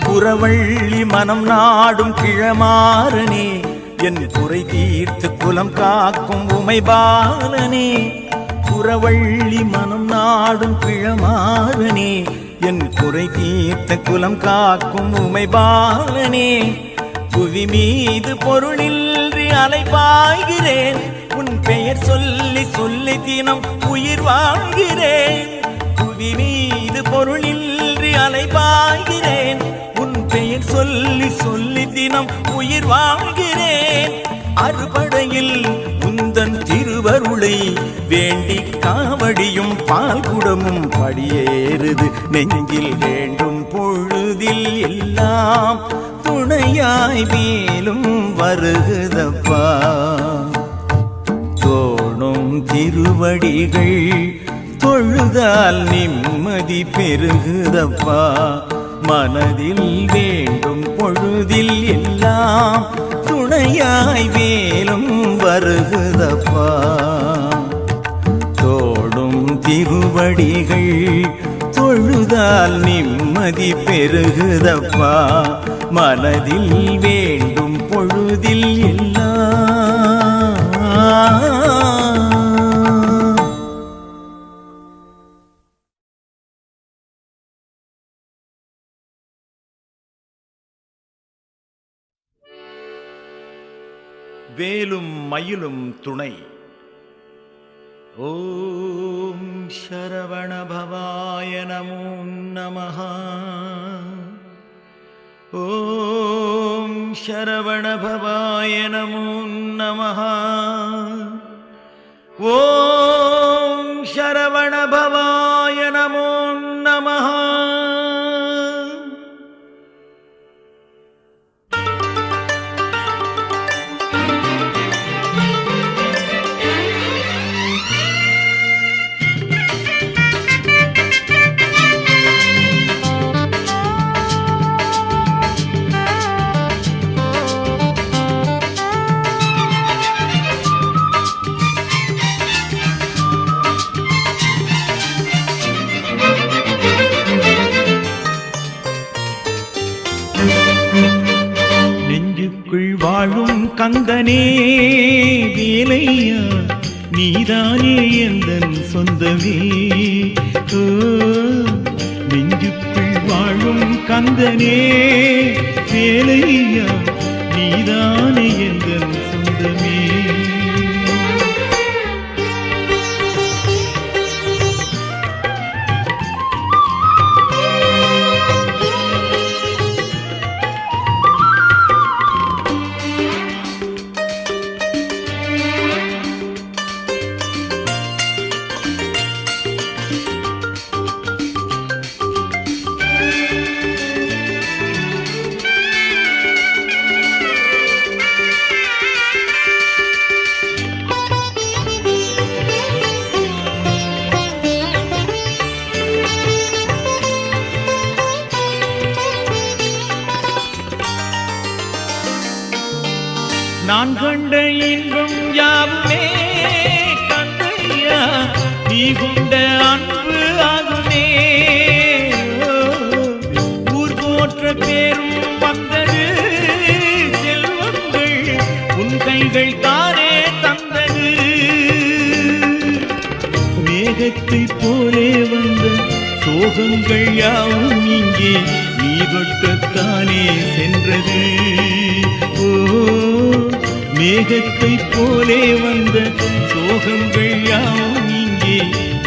புறவள்ளி மனம் நாடும் கிழமாறனே, என் குறை தீர்த்து குலம் காக்கும் உமைபாலனே. புறவள்ளி மனம் நாடும் கிழமாறனே, என் குறை தீர்த்த குலம் காக்கும் உமைபாலனே. புவி மீது பொருளின்றி அலைபாய்கிறேன், உன் பெயர் சொல்லி சொல்லி தினம் உயிர் வாழ்கிறேன். புவி மீது பொருளின்றி அலைபாய்கிறேன், பெயர் சொல்லி சொல்லி தினம் உயிர் வாழ்கிறேன். அறுபடையில் உந்தன் திருவருளை வேண்டி காவடியும் பால்குடமும் படியேறுது நெஞ்சில் வேண்டும் பொழுதில் எல்லாம் துணையாய் மேலும் வருகுதப்பா. தோணும் திருவடிகள் தொழுதால் நிம்மதி பெருகுதப்பா, மனதில் வேண்டும் பொழுதில் எல்லாம் துணையாய் வேலும் வருகுதப்பா. தோடும் திருவடிகள் தொழுதால் நிம்மதி பெருகுதப்பா, மனதில் வேண்டும் பொழுதில் எல்லாம். வேலும் மயிலும் துணை. ஓம் சரவண பவாய நமோ நமஹ. ஓம் சரவண பவாய நமோ நமஹ. ஓம் சரவண பவாய நமோ நமஹ. வாழும் கந்தனே வேலையா, நீதானே எந்தன் சொந்தமே. நெஞ்சுக்குள் வாழும் கந்தனே வேலையா, நீதானே எந்தன் சொந்தமே. நான் கண்ட இன்பம் யாவுமே கந்தையா நீ கொண்ட அன்பு ஆகுமே. ஊர் போற்ற பேரும் வந்தது செல்வங்கள் உன் கைகள் தானே தந்தது. மேகத்தை போலே வந்த சோகங்கள் யாவும் இங்கே நீ தொட்டத்தானே சென்றது. ஓ மேகத்தை போலே வந்த சோகங்கள் யாவும் இங்கே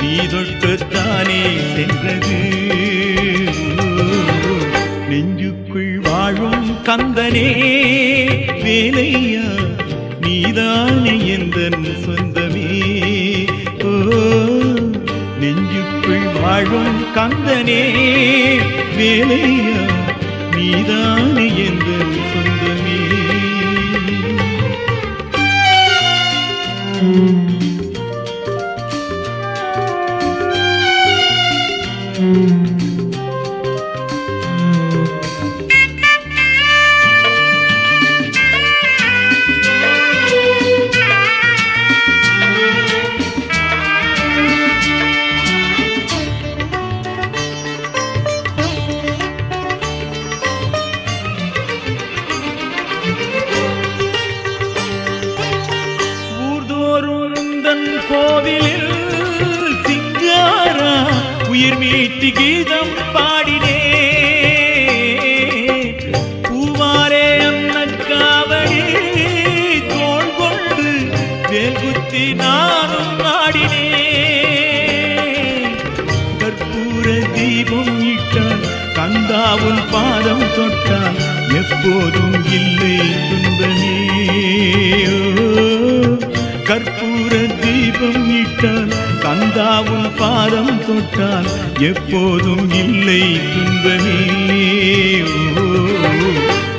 நீ தொட்டத்தானே சென்றது. நெஞ்சுக்குள் வாழும் கந்தனே வேலையா நீதானே எந்தன் சொந்தமே. ஓ நெஞ்சுக்குள் வாழும் கந்தனே வேலையா நீதானே எந்தன் சொந்தமே. கோவிலில் சிங்காரா உயிர் மீட்டு கீதம் பாடினே. பூவாரே அன்னக்காவடி தோள் கொண்டு வேல் குத்தி நானும் ஆடினே. கற்பூர தீபம் இட்டால் கந்தாவுன் பாதம் தொட்டால் எப்போதும் இல்லை துன்பமே. கற்பூர தீபம் இட்டால் கந்தாவும் பாதம் தொட்டால் எப்போதும் இல்லை துன்பமே.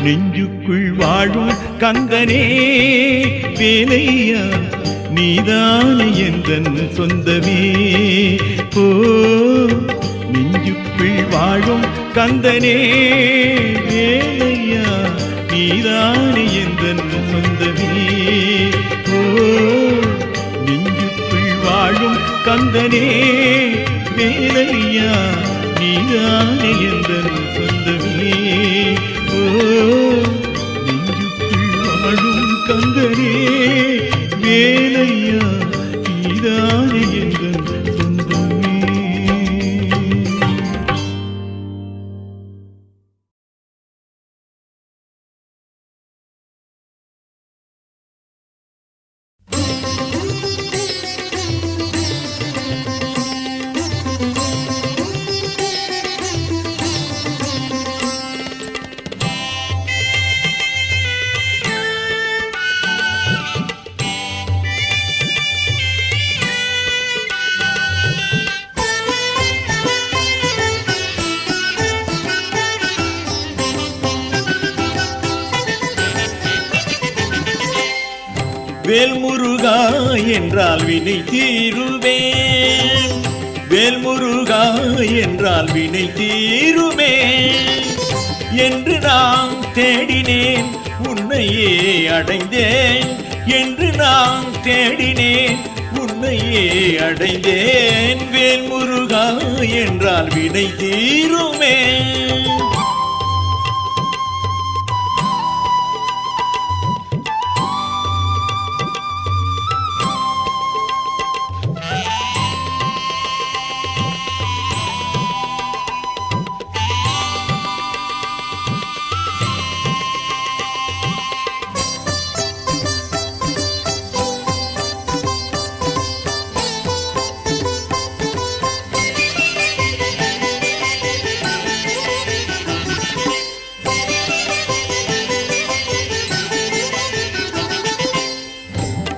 நெஞ்சுக்குள் வாழும் கந்தனே வேலையா நீதானே எந்தன் சொந்தமே. ஓ நெஞ்சுக்குள் வாழும் கந்தனே வேலையா நீதானே எந்தன் சொந்தமே. ஓ நெஞ்சுக்குள் வாழும் கந்தனே வேலையா நீதானே எந்தன் சொந்தமே. ஓ நெஞ்சுக்குள் வாழும் கந்தனே வேலையா நீதானே எந்தன் சொந்தமே. வேல்முருகா என்றால் வினை தீருவேன். வேல்முருகா என்றால் வினை தீருமே என்று நான் தேடினேன் உன்னையே அடைந்தேன். என்று நான் தேடினேன் உன்னையே அடைந்தேன். வேல்முருகா என்றால் வினை தீருமே.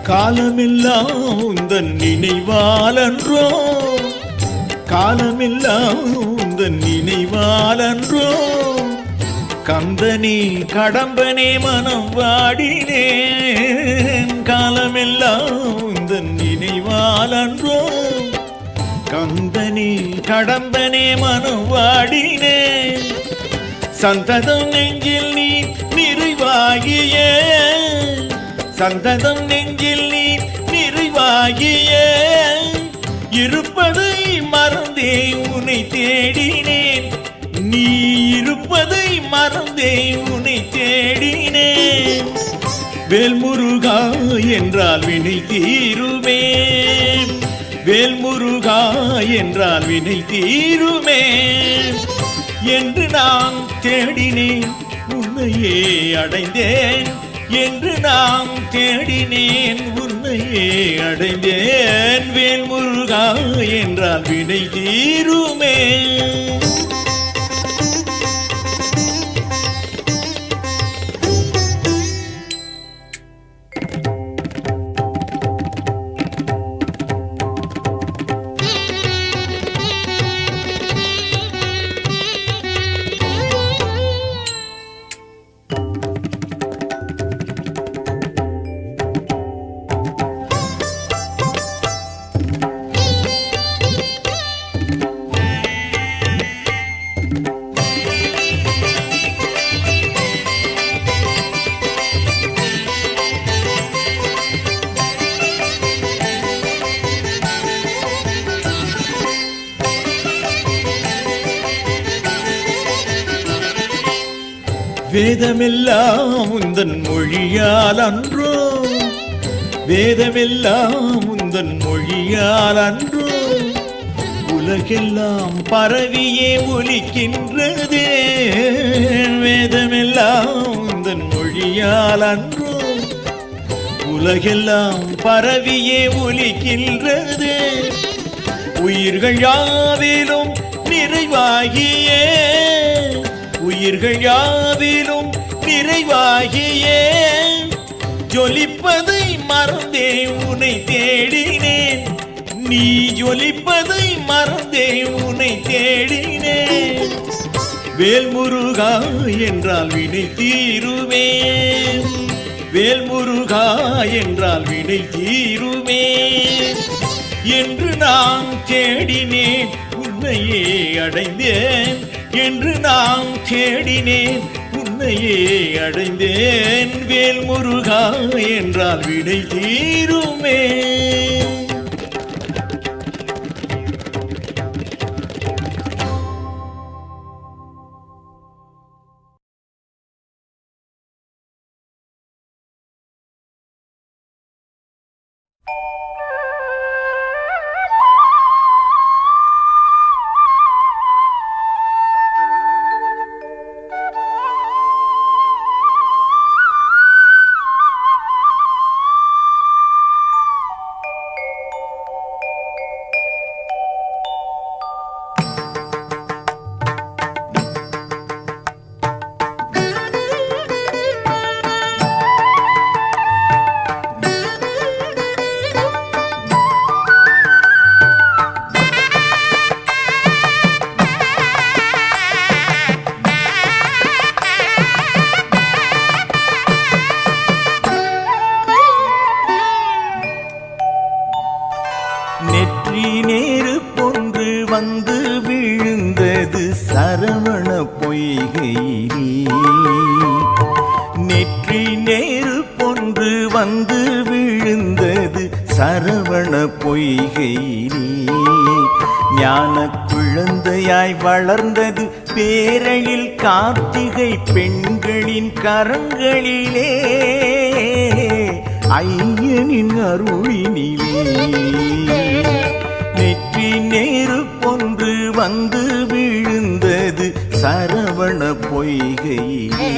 காலமெல்லாம் உந்தன் நினைவாலன்றோ. காலமெல்லாம் உந்தன் நினைவாலன்றோ. கந்தனே கடம்பனே மனம் வாடினேன். காலமெல்லாம் உந்தன் நினைவாலன்றோ. கந்தனே கடம்பனே மனம் வாடினேன். சந்ததம் நெஞ்சில் நீ நிறைவாகிய சந்ததம் நெஞ்சில் நீ நிறைவாகிய இருப்பதை மறந்தே உன்னை தேடினேன். நீ இருப்பதை மறந்தே உன்னை தேடினேன். வேல்முருகா என்றால் வினை தீருமே, வேல்முருகா என்றால் வினை தீருமே என்று நான் தேடினேன், உன்னையே அடைந்தேன் என்று நாம் தேடினேன், உன்னையே அடைந்தேன். வேல்முருகா என்றால் வினை தீருமே. வேதமெல்லாம் உந்தன் மொழியால் அன்றோ, வேதமெல்லாம் உந்தன் மொழியால் அன்றோ, உலகெல்லாம் பரவியே ஒலிக்கின்றதே. வேதமெல்லாம் உந்தன் மொழியால் அன்றோ, உலகெல்லாம் பரவியே ஒலிக்கின்றதே. உயிர்கள் யாவிலும் நிறைவாகியே, உயிர்கள் யாவிலும் நிறைவாகியே ஜொலிப்பதை மறந்தே உன்னை தேடினேன். நீ ஜொலிப்பதை மறந்தே உன்னை தேடினேன். வேல்முருகா என்றால் வினை தீருமே, வேல்முருகா என்றால் வினை தீருமே என்று நான் தேடினேன், உன்னையே அடைந்தேன் என்று நான் தேடினேன், உன்னையே அடைந்தேன். வேல்முருகா என்றால் விடை தீருமே. நெற்றி நேருப்பொன்று வந்து விழுந்தது சரவண பொய்கையிலே. நெற்றி நேருப்பொன்று வந்து விழுந்தது சரவண பொய்கையிலே. ஞான குழந்தையாய் வளர்ந்தது பேரழில் கார்த்திகை பெண்களின் கரங்களிலே. ஐயனின் அருளினிலே நெற்றி நேருப்பொன்று வந்து விழுந்தது சரவண பொய்கையிலே.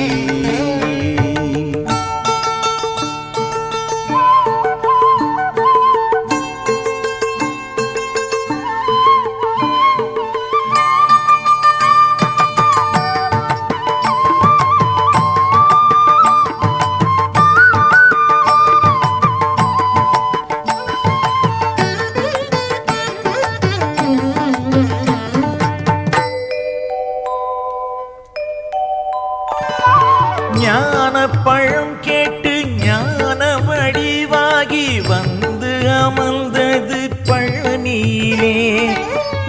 ஞான பழம் கேட்டு ஞான வடிவாகி வந்து அமர்ந்தது பழனியிலே.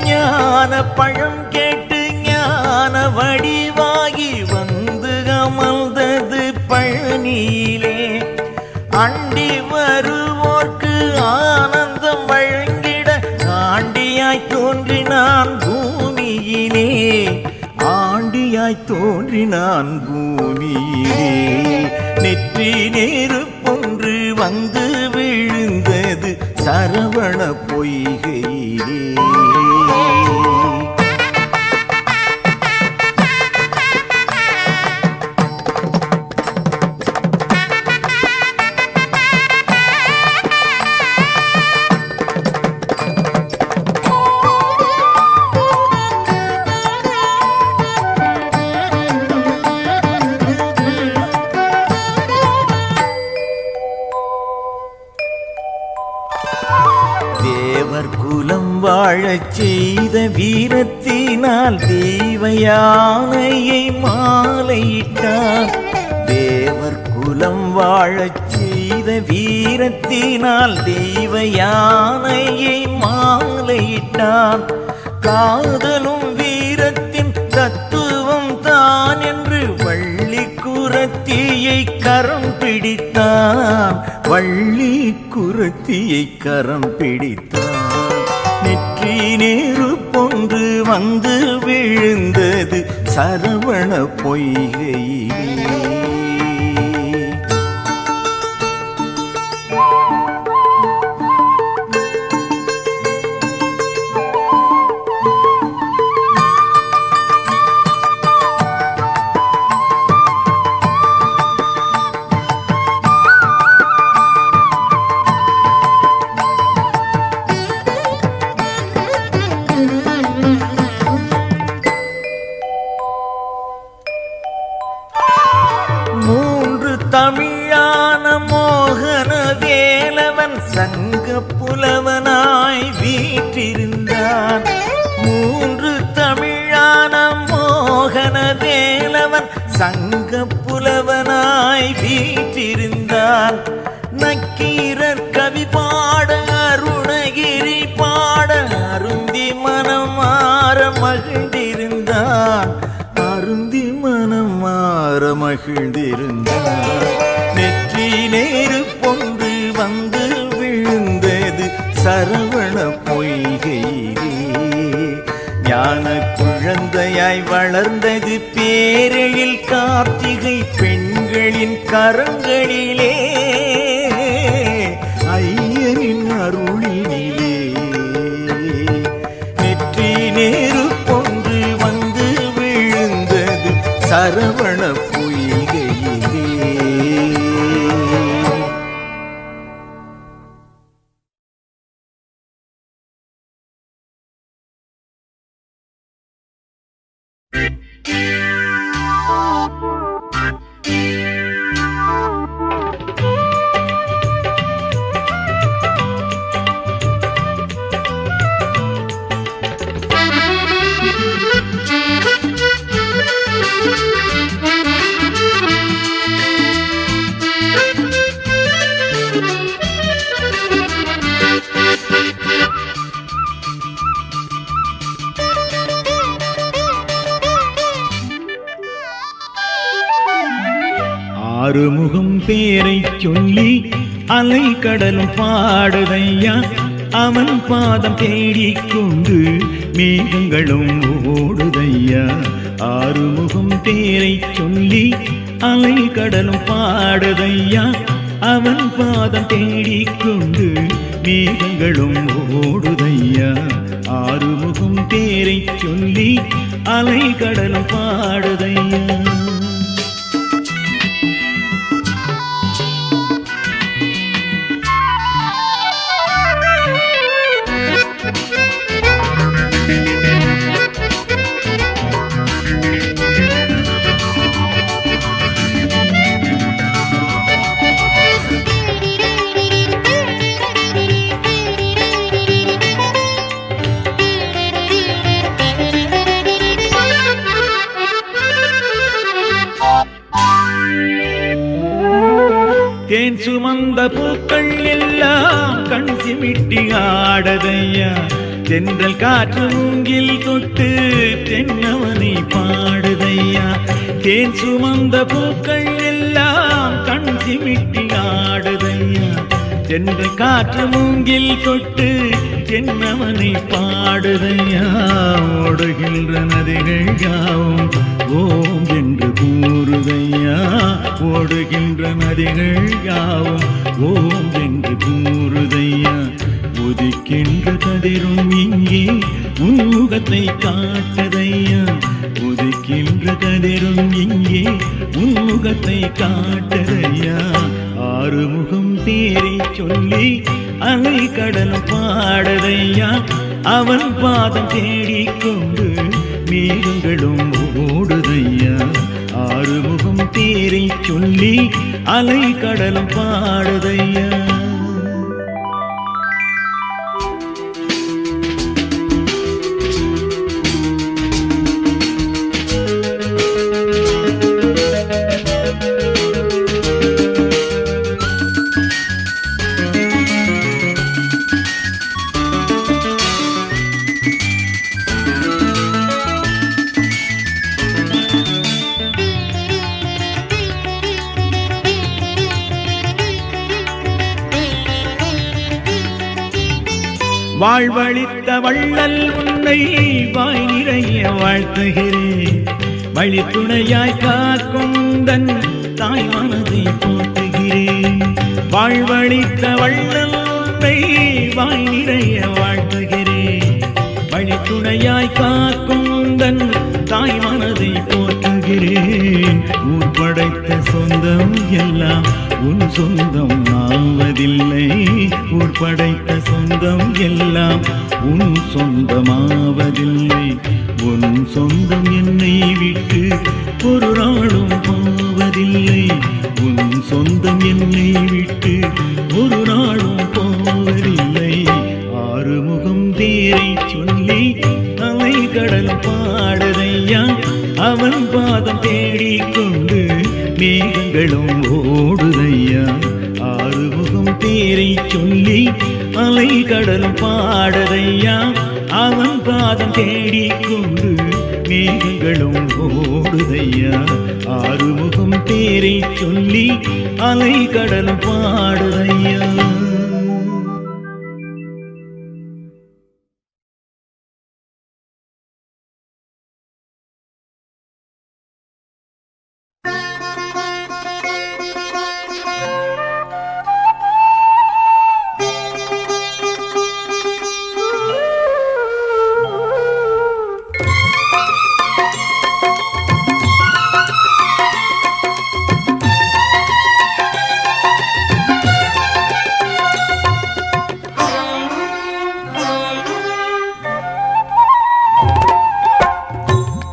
ஞான பழம் கேட்டு ஞான வடிவாகி வந்து அமர்ந்தது பழனியிலே. அண்ட ஞானியாய் தோன்றினான் பூமியிலே. நெற்றி நெருப்பொன்று வந்து விழுந்தது சரவண பொய்கையிலே. தேவர் குலம் வாழச் செய்த வீரத்தினால் தெய்வ யானையை மாலையிட்டார். தேவர் குலம் வாழச் செய்த வீரத்தினால் தெய்வ யானையை மாலையிட்டான். காதலும் வீரத்தின் தத்துவம் தான் என்று வள்ளி குரத்தியை கரம் பிடித்தான். வள்ளி குரத்தியை கரம் பிடித்தான். நெற்றி நெருப்பொன்று வந்து விழுந்தது சரவண பொய்கையிலே. தமிழான மோகன வேலவன் சங்க புலவனாய் வீற்றிருந்தான். மூன்று தமிழான மோகன வேலவன் சங்க புலவனாய் வீற்றிருந்தான். நக்கீரர் கவி பாட அருணகிரி பாட அருந்தி மனமாற மகிழ்ந்திருந்தான். அருந்தி மனமாற மகிழ்ந்திருந்தான். நெற்றி நெருப்பொன்று வந்து விழுந்தது சரவண பொய்கையிலே. ஞான குழந்தையாய் வளர்ந்தது பேரெழில் கார்த்திகை பெண்களின் கரங்களிலே. ஐயனின் அருளினிலே நெற்றி நெருப்பொன்று வந்து விழுந்தது சரவண பொய்கையிலே. ஆறுமுகம் பேரைச் சொல்லி அலை கடலும் பாடுதையா. அவன் பாதம் தேடிக்கொண்டு மேகங்களும் ஓடுதையா. ஆறுமுகம் பேரைச் சொல்லி அலை கடலும் பாடுதையா. அவன் பாதம் தேடிக்கொண்டு மேகங்களும் ஓடுதையா. ஆறுமுகம் பேரைச் சொல்லி அலை கடலும் பாடுதையா. தேன் சுமந்த பூக்கள் எல்லாம் கண் சிமிட்டி ஆடதையா. தென்றல் காற்று மூங்கில் தொட்டு தென்னவனை பாடுதையா. தேன் சுமந்த பூக்கள் எல்லாம் கண் சிமிட்டி ஆடுதையா. தென்றல் காற்று மூங்கில் தொட்டு என்னவனை பாடுதையா. ஓடுகின்ற நதிகள் யாவும் ஓம் என்று கூறுதையா. ஓடுகின்ற நதிகள் யாவும் ஓம் என்று கூறுதையா. உதிக்கின்ற கதிரும் இங்கே உன்முகத்தை காட்டுதையா. உதிக்கின்ற கதிரும் இங்கே உன்முகத்தை காட்டுதையா. ஆறுமுகம் தேரை சொல்லி அலை கடலும் பாடுதையா. அவன் பாதம் தேடிக்கொண்டு மேகங்களும் ஓடுதையா. ஆறுமுகம் தேரை சொல்லி அலை கடலும் பாடுதையா. வாழ்வழித்த வள்ளல் உன்னை வாய் நிறைய வாழ்த்துகிறேன். வழித்துணையாய் காக்கும் தன் தாய் மனதை போற்றுகிறேன். வாழ்வழித்த வள்ளல் உன்னை வாய் நிறைய வாழ்த்துகிறேன். வழித்துணையாய் காக்கும் தன் தாய் மனதை போற்றுகிறேன். ஊர் படைத்த சொந்தம் எல்லாம் உன் சொந்தம் ஆவதில்லை. ஊர் படைத்த சொந்தம் எல்லாம் உன் சொந்தமாவதில்லை. உன் சொந்தம் என்னை விட்டு ஒரு நாளும் போவதில்லை. உன் சொந்தம் என்னை விட்டு ஒரு நாளும் போவதில்லை. ஆறுமுகம் தேரை சொல்லி அலை கடல் பாடுதையா. அவன் பாதம் தேடிக்கொண்டு மேகங்களும் ஓடுதையா. ஆறுமுகம் தேரை சொல்லி அலை கடலும் பாடுதையா. அவன் பாதம் தேடிக்கொண்டு மேகங்களும் ஓடுதையா. ஆறுமுகம் தேரை சொல்லி அலை கடலும் பாடுதையா.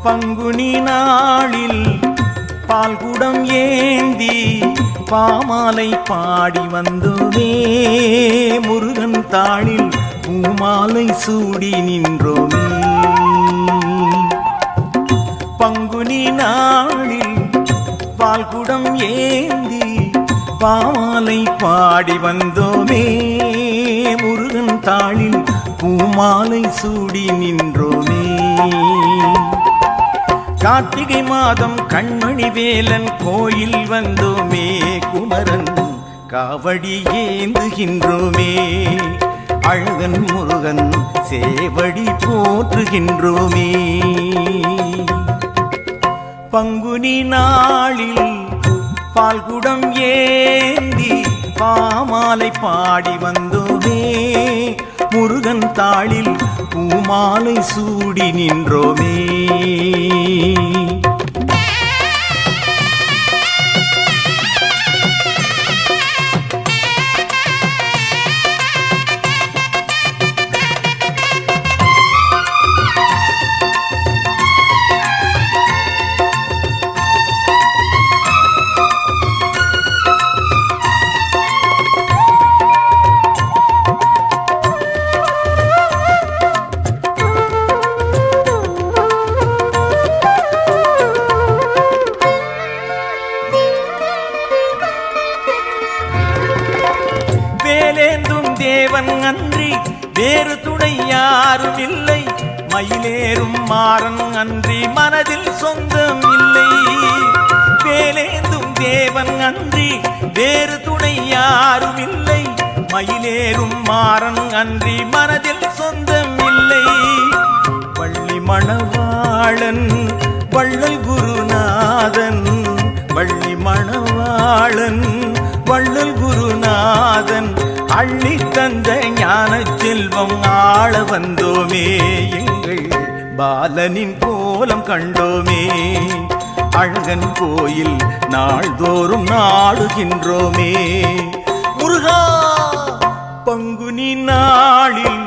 பங்குனி நாளில் பால்குடம் ஏந்தி பாமாலை பாடி வந்தோமே. முருகன் தாளில் பூமாலை சூடி நின்றோமே. பங்குனி நாளில் பால்குடம் ஏந்தி பாமாலை பாடி வந்தோமே. முருகன் தாளில் பூமாலை சூடி நின்றோமே. கார்த்திகை மாதம் கண்மணி வேலன் கோயில் வந்தோமே. குமரன் காவடி ஏந்துகின்றோமே. அழகன் முருகன் சேவடி போற்றுகின்றோமே. பங்குனி நாளில் பால்குடம் ஏந்தி பாமாலை பாடி வந்தோமே. முருகன் தாளில் பூமாலை சூடி நின்றோமே. தேவன் அன்றி வேறு துணை யாரும் இல்லை. மயிலேறும் மாறன் அன்றி மனதில் சொந்தம் இல்லை. வேலேந்தும் தேவன் அன்றி வேறு துணை யாரும் இல்லை. மயிலேறும் மாறன் அன்றி மனதில் சொந்தம் இல்லை. வள்ளி மணவாளன் வள்ளல் குருநாதன், வள்ளி மணவாளன் வள்ளல் குருநாதன் அள்ளி தந்த ஞான செல்வம் ஆள வந்தோமே. எங்கள் பாலனின் கோலம் கண்டோமே. அழகன் கோயில் நாள்தோறும் நாடுகின்றோமே. முருகா பங்குனி நாளில்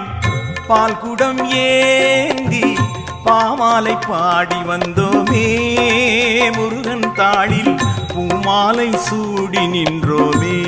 பால்குடம் ஏந்தி பாமாலை பாடி வந்தோமே. முருகன் தாளில் பூமாலை சூடி நின்றோமே.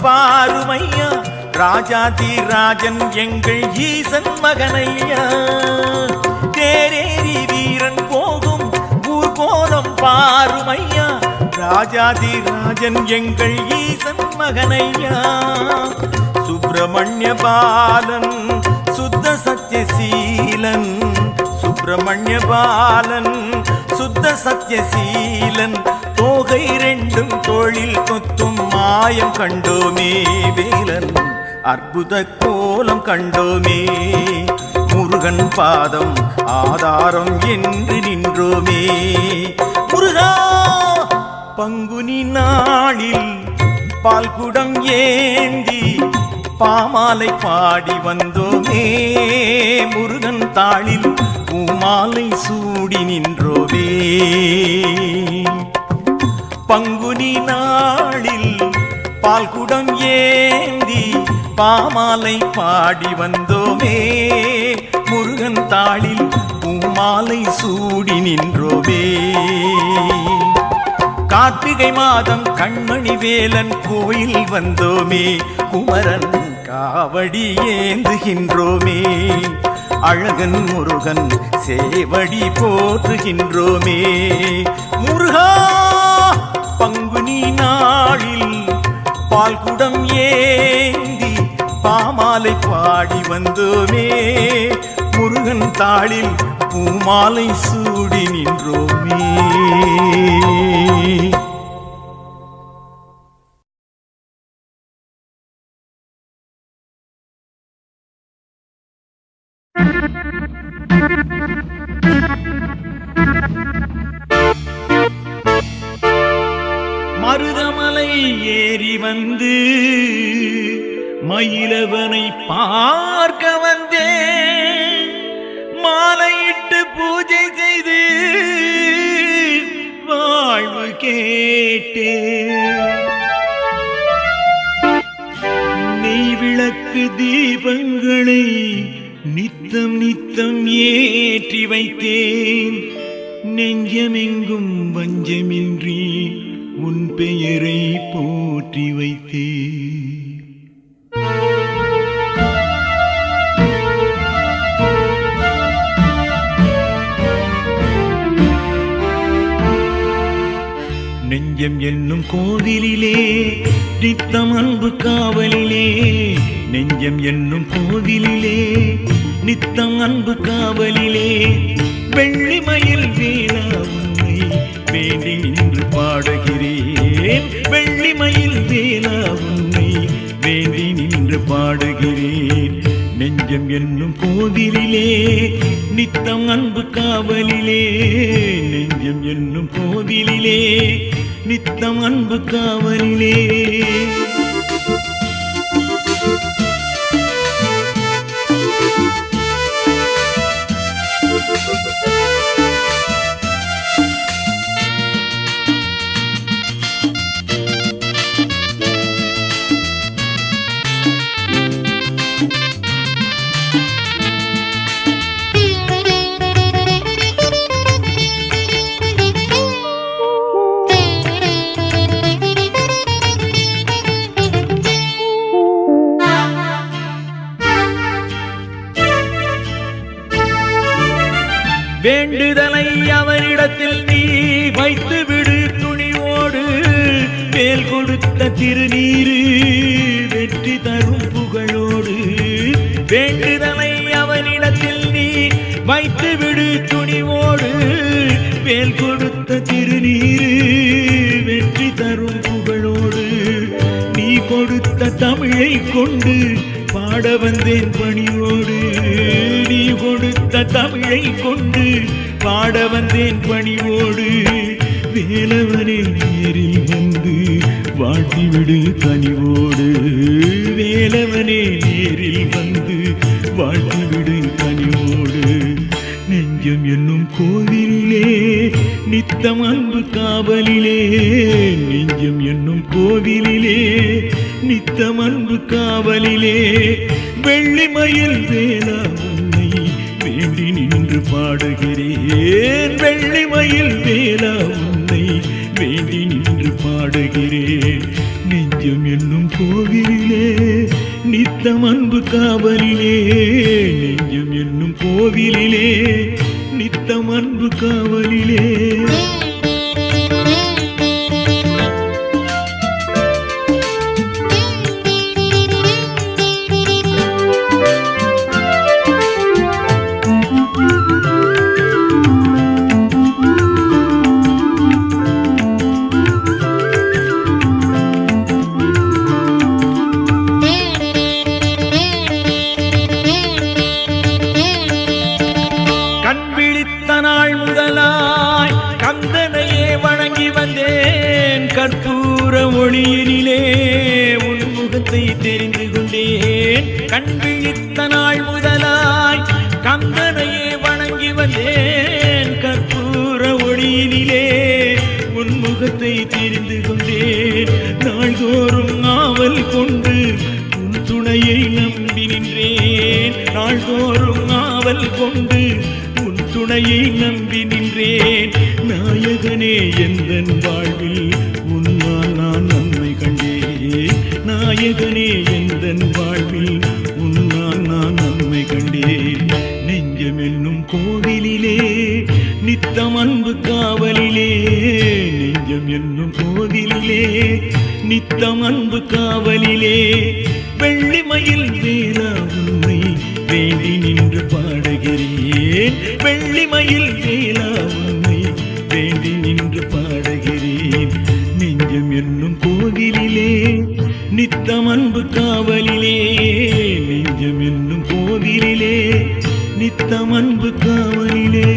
பாருமையா ராஜாதி ராஜன் எங்கள் ஈசன் மகனையா. தேரேறி வீரன் போகும் ஊர்கோலம் பாருமையா ராஜாதி ராஜன் எங்கள் ஈசன் மகனையா. சுப்பிரமணிய பாலன் சுத்த சத்யசீலன், சுப்பிரமணிய பாலன் சுத்த சத்யசீலன் தோகை ரெண்டும் தோளில் கொத்தும் மாயம் கண்டோமே. வேலன் அற்புத கோலம் கண்டோமே. முருகன் பாதம் ஆதாரம் என்று நின்றோமே. முருகா பங்குனி நாளில் பால்குடம் ஏந்தி பாமாலை பாடி வந்தோமே. முருகன் தாளில் பூமாலை சூடி நின்றோமே. பங்குனி நாளில் பால்குடம் ஏந்தி பாமாலை பாடி வந்தோமே. முருகன் தாளில் பூமாலை சூடி நின்றோமே. கார்த்திகை மாதம் கண்மணி வேலன் கோயில் வந்தோமே. குமரன் காவடி ஏந்துகின்றோமே. அழகன் முருகன் சேவடி போற்றுகின்றோமே. முருகா பங்குனி நாளில் பால்குடம் ஏந்தி பாமாலை பாடி வந்தோமே. முருகன் தாளில் பூமாலை சூடி நின்றோமே. மருதமலை ஏறி வந்து மயிலவனை பார்க்க வந்தேன். மாலையிட்டு பூஜை செய்து வாழ்வு கேட்டேன். நெய் விளக்கு தீபங்களை நித்தம் நித்தம் ஏற்றி வைத்தேன். நெஞ்சமெங்கும் வஞ்சமின்றி உன் பெயரை போற்றி வைத்தேன். நெஞ்சம் என்னும் கோவிலிலே நித்தம் அன்பு காவலிலே. நெஞ்சம் என்னும் கோவிலிலே நித்தம் அன்பு காவலிலே. வெள்ளிமயில் வேளா உன்னை வேண்டி நின்று பாடுகிறேன். வெள்ளிமயில் வேளா உன்னை வேண்டி நின்று பாடுகிறேன். நெஞ்சம் என்னும் கோவிலிலே நித்தம் அன்பு காவலிலே. நெஞ்சம் என்னும் கோவிலிலே நித்தம் அன்பு காவலிலே. வேண்டுதலை அவனிடத்தில் நீ வைத்து விடு துணிவோடு. வேல் கொடுத்த திருநீரு வெற்றி தரும் புகழோடு. வேண்டுதலை அவனிடத்தில் நீ வைத்து விடு துணிவோடு. வேல் கொடுத்த திருநீரு வெற்றி தரும் புகழோடு. நீ கொடுத்த தமிழை கொண்டு பாட வந்தேன் பணியோடு. நீ கொடுத்த தமிழை கொண்டு பாட வந்தேன் பணிவோடு. வேலவனே நேரில் வந்து வாழ்த்திவிடு கனிவோடு. வேலவனே நேரில் வந்து வாழ்த்திவிடு கனிவோடு. நெஞ்சம் என்னும் கோவிலிலே நித்தம் அன்பு காவலிலே. நெஞ்சம் என்னும் கோவிலிலே நித்தம் அன்பு காவலிலே. வெள்ளிமயில் வேலா உன்னை வேண்டி நின்று பாடுகிறேன். வெள்ளிமயில் வேலா உன்னை வேண்டி நின்று பாடுகிறேன். நெஞ்சம் என்னும் கோவிலிலே நித்தம் அன்பு காவலிலே. நெஞ்சம் என்னும் கோவிலிலே நித்தம் அன்பு காவலிலே. நாள் முதலாய் கந்தனையே வணங்கி வந்தேன். கற்பூர ஒளியினிலே உன் முகத்தை தெரிந்து கொண்டேன். கண் விழித்த நாள் முதலாய் கந்தனையே வணங்கி வந்தேன். கற்பூர ஒளியினிலே உன் முகத்தை தெரிந்து கொண்டேன். நாள்தோறும் ஆவல் கொண்டு உன் துணையை நம்பி நின்றேன். நாள்தோறும் ஆவல் கொண்டு துணையை நம்பி நின்றேன். நாயகனே எந்தன் வாழ்வில் உன்னால் நான் நன்மை கண்டேன். நாயகனே எந்தன் வாழ்வில் உன்னால் நான் நன்மை கண்டேன். நெஞ்சம் என்னும் கோவிலிலே நித்தம் அன்பு காவலிலே. நெஞ்சம் என்னும் கோவிலிலே நித்தம் அன்பு காவலிலே. வெள்ளிமயில் வேலா உன்னை வேண்டி நின்று பாடுகிறேன். வெள்ளிமயில் வேலா உன்னை வேண்டி நின்று பாடுகிறேன். நெஞ்சம் என்னும் கோவிலிலே நித்தம் அன்பு காவலிலே. நெஞ்சம் என்னும் கோவிலிலே நித்தம் அன்பு காவலிலே.